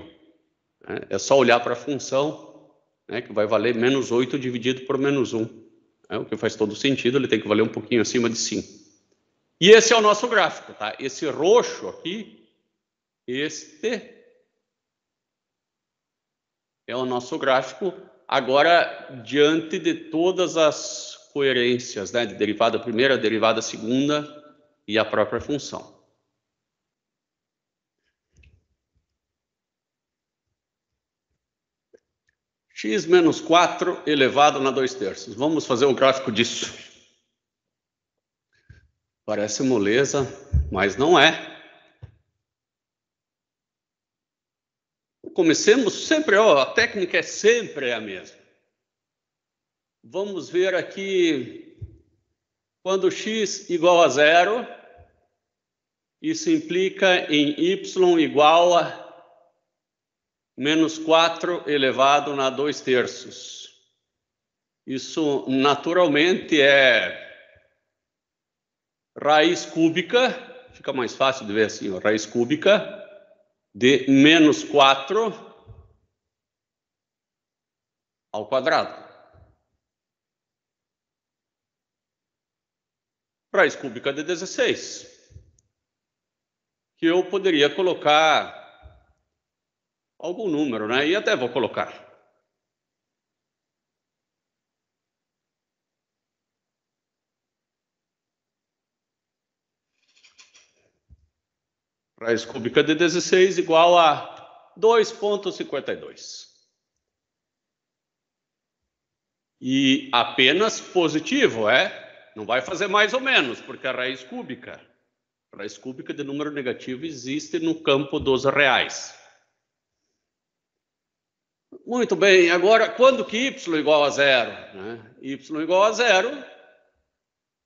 É só olhar para a função, né, que vai valer -8 dividido por -1. O que faz todo sentido, ele tem que valer um pouquinho acima de 5. E esse é o nosso gráfico, tá? Esse roxo aqui, este é o nosso gráfico, agora diante de todas as coerências, né? De derivada primeira, derivada segunda e a própria função. X menos 4 elevado na 2/3. Vamos fazer o gráfico disso. Parece moleza, mas não é. Comecemos sempre, a técnica é sempre a mesma. Vamos ver aqui, quando x igual a 0, isso implica em y igual a -4 elevado na 2/3. Isso naturalmente é raiz cúbica, fica mais fácil de ver assim, raiz cúbica de -4 ao quadrado. Raiz cúbica de 16, que eu poderia colocar algum número, né? E até vou colocar. Raiz cúbica de 16 igual a 2,52. E apenas positivo, não vai fazer mais ou menos, porque a raiz cúbica de número negativo existe no campo dos reais. Muito bem, agora, quando que y igual a 0? Né? Y igual a 0,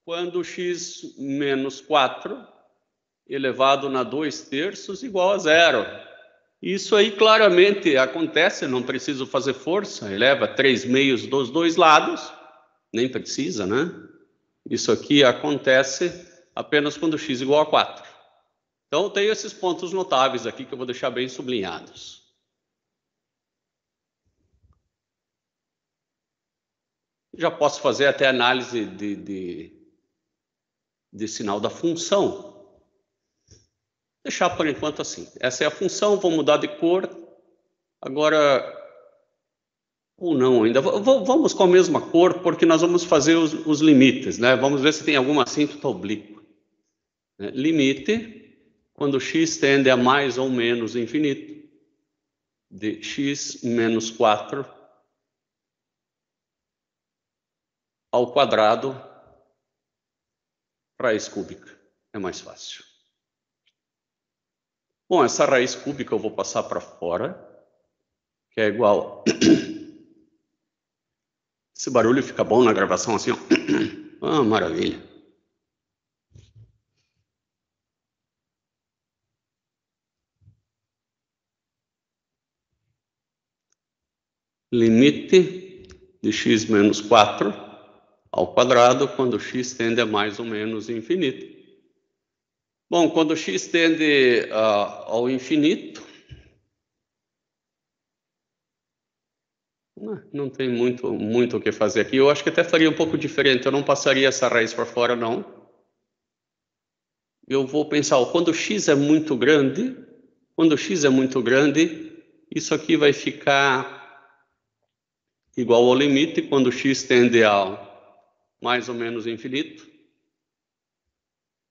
quando x menos 4 elevado na 2/3 igual a 0. Isso aí claramente acontece, não preciso fazer força, eleva 3/2 dos dois lados, nem precisa, né? Isso aqui acontece apenas quando x igual a 4. Então, eu tenho esses pontos notáveis aqui que eu vou deixar bem sublinhados. Já posso fazer até análise de sinal da função. Deixar por enquanto assim. Essa é a função, vou mudar de cor. Agora, ou não ainda. Vamos com a mesma cor, porque nós vamos fazer os limites, né? Vamos ver se tem alguma assíntota oblíqua. Limite, quando x tende a mais ou menos infinito, de x menos 4 ao quadrado, raiz cúbica. É mais fácil. Bom, essa raiz cúbica eu vou passar para fora, que é igual... Esse barulho fica bom na gravação assim, ó. Ah, maravilha. Limite de x menos 4 ao quadrado, quando x tende a mais ou menos infinito. Bom, quando x tende ao infinito, não tem muito o que fazer aqui. Eu acho que até faria um pouco diferente. Eu não passaria essa raiz para fora, não. Eu vou pensar, quando x é muito grande, isso aqui vai ficar igual ao limite quando x tende ao mais ou menos infinito,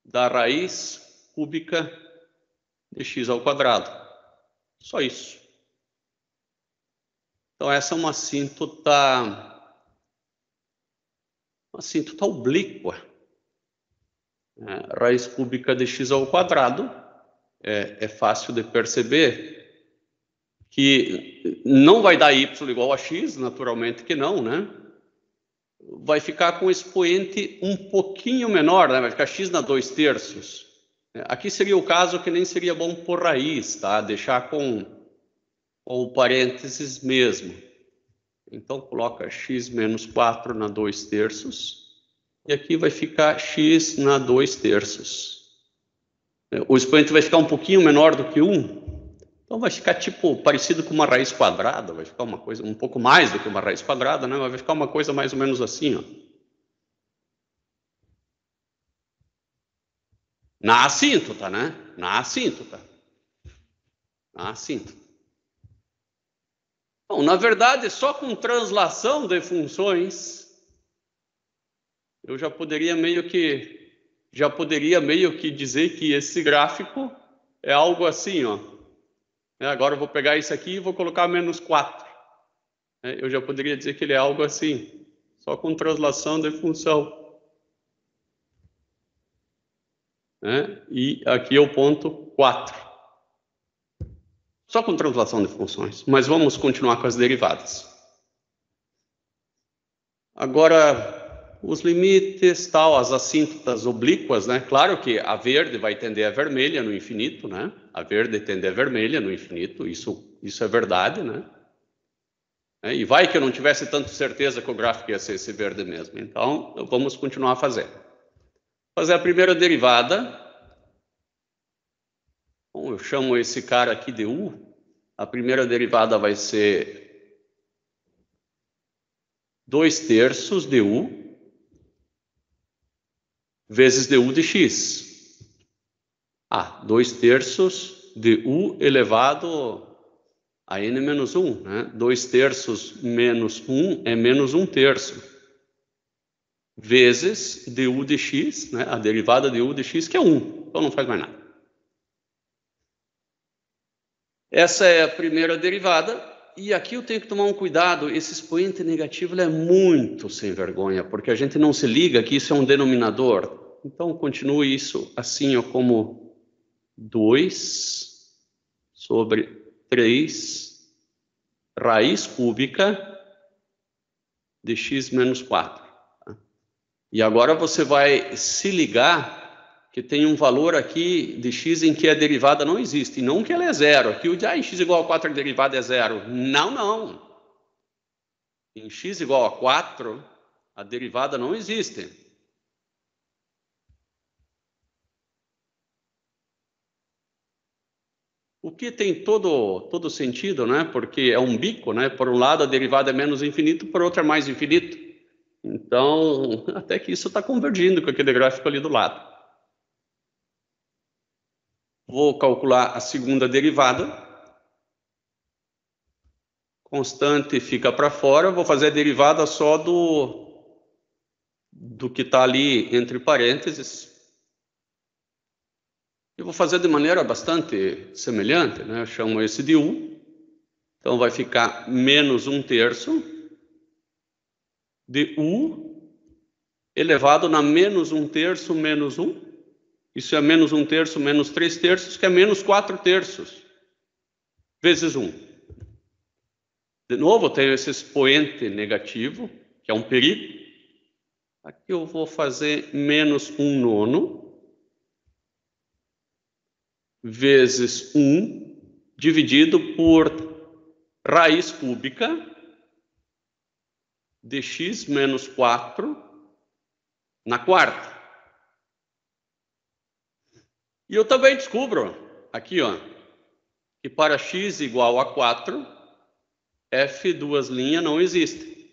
da raiz cúbica de x ao quadrado. Só isso. Então, essa é uma assíntota oblíqua. Raiz cúbica de x ao quadrado. É fácil de perceber que não vai dar y igual a x, naturalmente que não, né? Vai ficar com o expoente um pouquinho menor, né? Vai ficar x na 2/3. Aqui seria o caso que nem seria bom por raiz, tá? Deixar com o parênteses mesmo. Então, coloca x menos 4 na 2/3. E aqui vai ficar x na 2/3. O expoente vai ficar um pouquinho menor do que 1. Então, vai ficar tipo parecido com uma raiz quadrada. Vai ficar uma coisa um pouco mais do que uma raiz quadrada, né? Mas vai ficar uma coisa mais ou menos assim, ó. Na assíntota, né? Na assíntota. Bom, na verdade, só com translação de funções, eu já poderia meio que dizer que esse gráfico é algo assim, ó. Agora eu vou pegar isso aqui e vou colocar menos 4. Eu já poderia dizer que ele é algo assim, só com translação de função. E aqui é o ponto 4. Só com translação de funções. Mas vamos continuar com as derivadas. Agora, os limites, tal, as assíntotas oblíquas, né? Claro que a verde vai tender a vermelha no infinito, né? A verde tende a vermelha no infinito, isso é verdade, né? E vai que eu não tivesse tanta certeza que o gráfico ia ser esse verde mesmo. Então, vamos continuar a fazer. Fazer a primeira derivada. Bom, eu chamo esse cara aqui de u. A primeira derivada vai ser 2/3 de u vezes du de x. 2/3 de u elevado a n menos 1. Né? 2/3 menos 1 é menos 1/3. Vezes du de x, né? A derivada de u de x, que é 1. Então não faz mais nada. Essa é a primeira derivada. E aqui eu tenho que tomar um cuidado. Esse expoente negativo ele é muito sem vergonha, porque a gente não se liga que isso é um denominador. Então continue isso assim, ó, como 2 sobre 3 raiz cúbica de x menos 4. E agora você vai se ligar que tem um valor aqui de x em que a derivada não existe. E não que ela é zero. Aqui o de x igual a 4 a derivada é zero. Não. Em x igual a 4, a derivada não existe. O que tem todo sentido, né? Porque é um bico, né? Por um lado a derivada é menos infinito, por outro é mais infinito. Então, até que isso está convergindo com aquele gráfico ali do lado. Vou calcular a segunda derivada. Constante fica para fora. Vou fazer a derivada só do que está ali entre parênteses. Eu vou fazer de maneira bastante semelhante, né? Eu chamo esse de u. Então, vai ficar menos 1/3 de u elevado na menos 1/3 menos 1. Isso é menos 1/3 menos 3/3, que é menos 4/3 vezes 1. De novo, eu tenho esse expoente negativo, que é um perigo. Aqui eu vou fazer menos 1/9 vezes 1 dividido por raiz cúbica de x menos 4 na quarta. E eu também descubro aqui, ó, que para x igual a 4, f duas linhas não existe.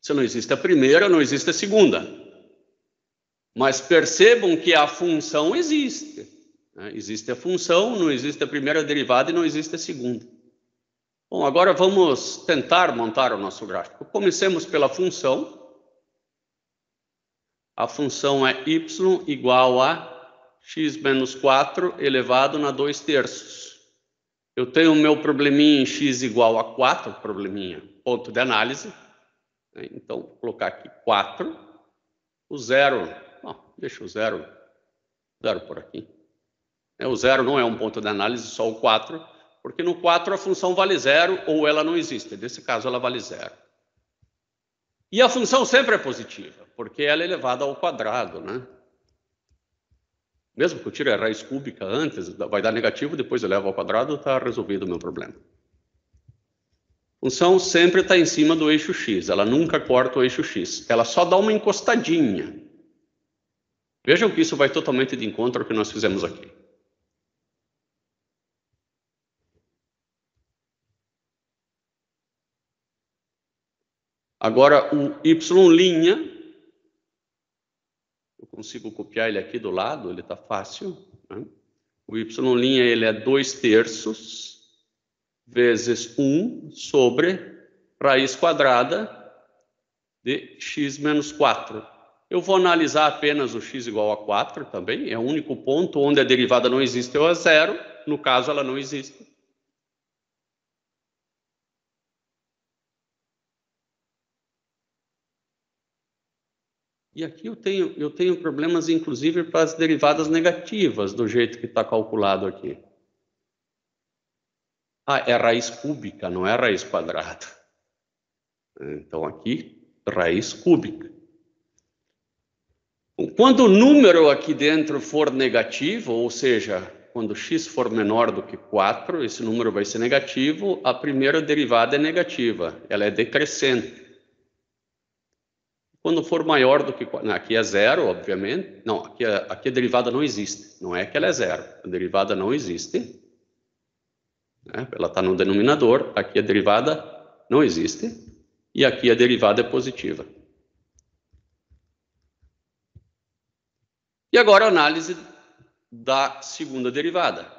Se não existe a primeira, não existe a segunda. Mas percebam que a função existe. Né? Existe a função, não existe a primeira derivada e não existe a segunda. Bom, agora vamos tentar montar o nosso gráfico. Comecemos pela função. a função é y igual a x menos 4 elevado na 2/3. Eu tenho o meu probleminha em x igual a 4, probleminha, ponto de análise. Então, vou colocar aqui 4. O zero, deixa o zero por aqui. O zero não é um ponto de análise, só o 4, porque no 4 a função vale 0 ou ela não existe. Nesse caso, ela vale 0. E a função sempre é positiva, porque ela é elevada ao quadrado, né? Mesmo que eu tire a raiz cúbica antes, vai dar negativo, depois eu levo ao quadrado, está resolvido o meu problema. A função sempre está em cima do eixo x, ela nunca corta o eixo x, ela só dá uma encostadinha. Vejam que isso vai totalmente de encontro ao que nós fizemos aqui. Agora, o y', eu consigo copiar ele aqui do lado, ele está fácil, né? O y', ele é 2/3 vezes 1 sobre raiz quadrada de x menos 4. Eu vou analisar apenas o x igual a 4 também, é o único ponto onde a derivada não existe ou é 0, no caso ela não existe. E aqui eu tenho problemas, inclusive, para as derivadas negativas, do jeito que está calculado aqui. É raiz cúbica, não é raiz quadrada. Então, aqui, raiz cúbica. Quando o número aqui dentro for negativo, ou seja, quando x for menor do que 4, esse número vai ser negativo, a primeira derivada é negativa, ela é decrescente. Quando for maior do que 4, aqui é 0, obviamente. Não, aqui a derivada não existe. Não é que ela é 0. A derivada não existe. Ela está no denominador. Aqui a derivada não existe. E aqui a derivada é positiva. E agora a análise da segunda derivada.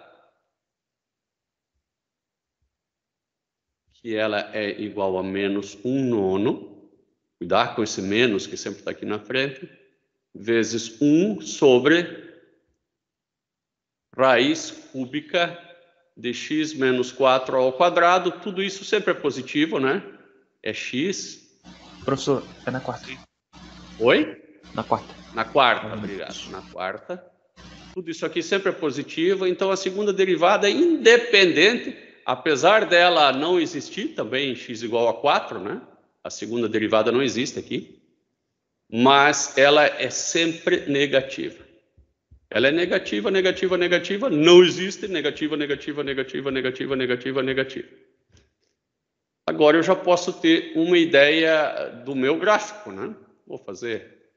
Que ela é igual a menos 1/9. Cuidar com esse menos que sempre está aqui na frente, vezes 1 sobre raiz cúbica de x menos 4 ao quadrado. Tudo isso sempre é positivo, né? É x. Professor, é na quarta. Oi? Na quarta. Na quarta, obrigado. Na quarta. Tudo isso aqui sempre é positivo, então a segunda derivada é independente, apesar dela não existir também x igual a 4, né? A segunda derivada não existe aqui, mas ela é sempre negativa. Ela é negativa, negativa, negativa, não existe, negativa, negativa, negativa, negativa, negativa, negativa. Agora eu já posso ter uma ideia do meu gráfico, né? Vou fazer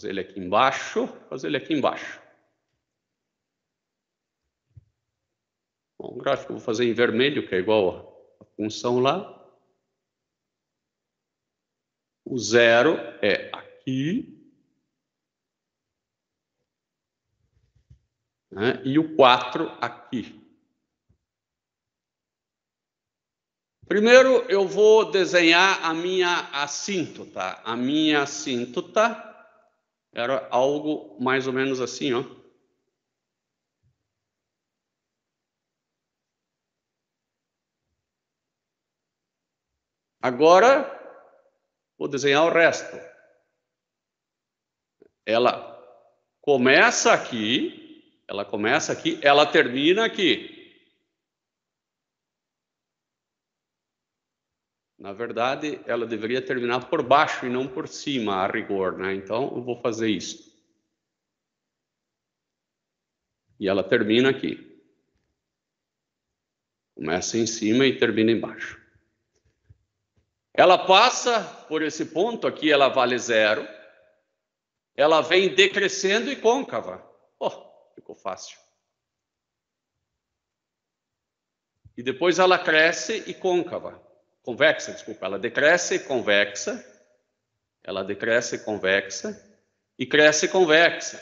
ele aqui embaixo, Bom, o gráfico eu vou fazer em vermelho, que é igual a função lá. O 0 é aqui, né? E o 4 aqui. Primeiro eu vou desenhar a minha assíntota. A minha assíntota era algo mais ou menos assim, ó. Agora vou desenhar o resto. Ela começa aqui, ela termina aqui. Na verdade, ela deveria terminar por baixo e não por cima, a rigor, né? Então, eu vou fazer isso. E ela termina aqui. Começa em cima e termina embaixo. Ela passa por esse ponto aqui, ela vale 0. Ela vem decrescendo e côncava. Ficou fácil. E depois ela cresce e côncava. Convexa, desculpa. Ela decresce e convexa. Ela decresce e convexa. E cresce e convexa.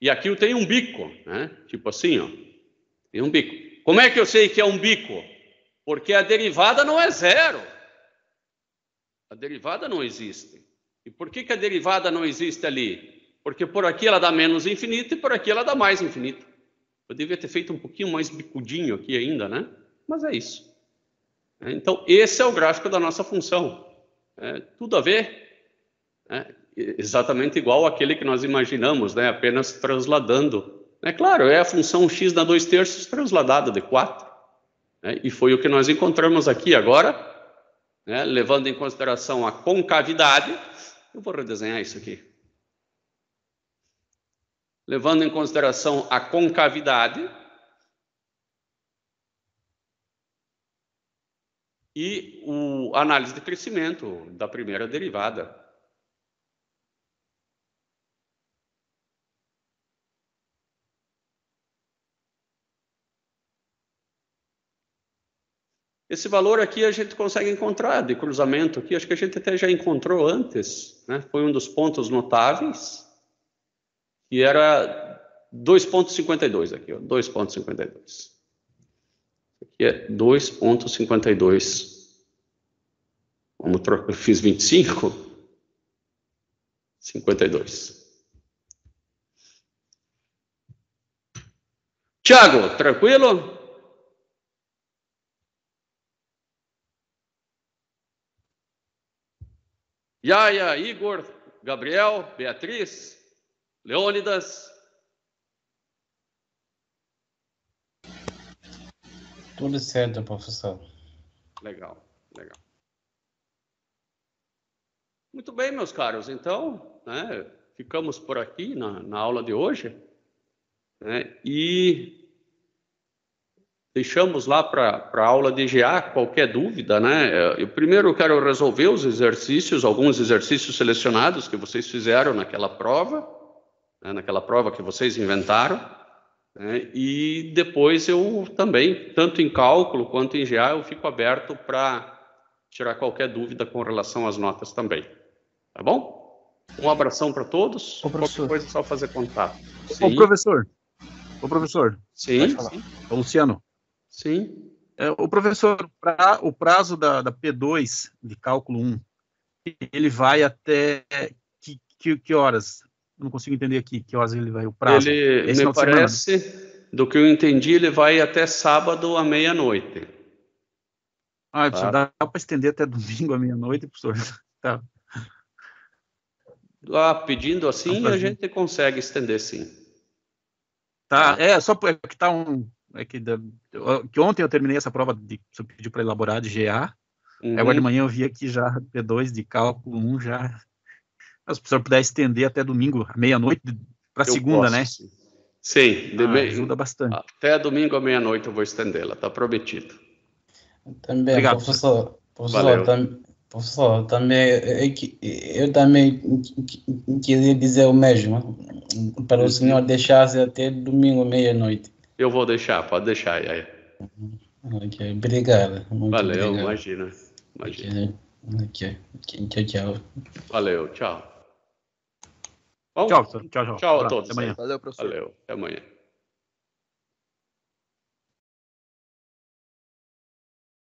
E aqui eu tenho um bico, né? Tipo assim, ó. Tem um bico. Como é que eu sei que é um bico? Porque a derivada não é 0. A derivada não existe. E por que a derivada não existe ali? Porque por aqui ela dá menos infinito e por aqui ela dá mais infinito. Eu devia ter feito um pouquinho mais bicudinho aqui ainda, né? Mas é isso. Então, esse é o gráfico da nossa função. Tudo a ver, exatamente igual àquele que nós imaginamos, né? Apenas transladando. É claro, é a função x na 2/3 transladada de 4. E foi o que nós encontramos aqui agora, levando em consideração a concavidade. Eu vou redesenhar isso aqui. Levando em consideração a concavidade e a análise de crescimento da primeira derivada. Esse valor aqui a gente consegue encontrar de cruzamento aqui, acho que a gente até já encontrou antes, né? Foi um dos pontos notáveis, que era 2,52 aqui, ó, 2,52. Aqui é 2,52. Vamos trocar, eu fiz 25, 52. Tiago, tranquilo? Yaya, Igor, Gabriel, Beatriz, Leônidas. Tudo certo, professor. Legal, legal. Muito bem, meus caros. Então, ficamos por aqui na aula de hoje. E deixamos lá para a aula de GA qualquer dúvida, Eu primeiro quero resolver os exercícios, alguns exercícios selecionados que vocês fizeram naquela prova que vocês inventaram, e depois eu também, tanto em cálculo quanto em GA, eu fico aberto para tirar qualquer dúvida com relação às notas também. Tá bom? Um abração para todos. Qualquer coisa é só fazer contato. Sim. Ô, professor. Sim. Ô, Luciano. Sim. O professor, o prazo da P2 de cálculo 1, ele vai até que horas? Eu não consigo entender aqui que horas ele vai, o prazo. Ele, me parece, do que eu entendi, ele vai até sábado à meia-noite. Professor, dá para estender até domingo à meia-noite, professor? Tá. Pedindo assim, a gente consegue estender, sim. Tá, só que tá que ontem eu terminei essa prova você pediu para elaborar de GA. Agora de manhã eu vi aqui já P2 de cálculo 1 já. Se o professor puder estender até domingo, à meia-noite, para segunda, posso, né? Sim, ajuda bastante. Até domingo à meia-noite eu vou estendê-la, está prometido. Também, obrigado, professor, também, eu também queria dizer o mesmo, para o senhor deixasse até domingo meia-noite. Eu vou deixar, pode deixar, Yaya. Ok, obrigado. Valeu, obrigado. Imagina. Ok, tchau. Valeu, tchau. Tchau a todos. Até amanhã. Valeu, professor. Valeu, até amanhã.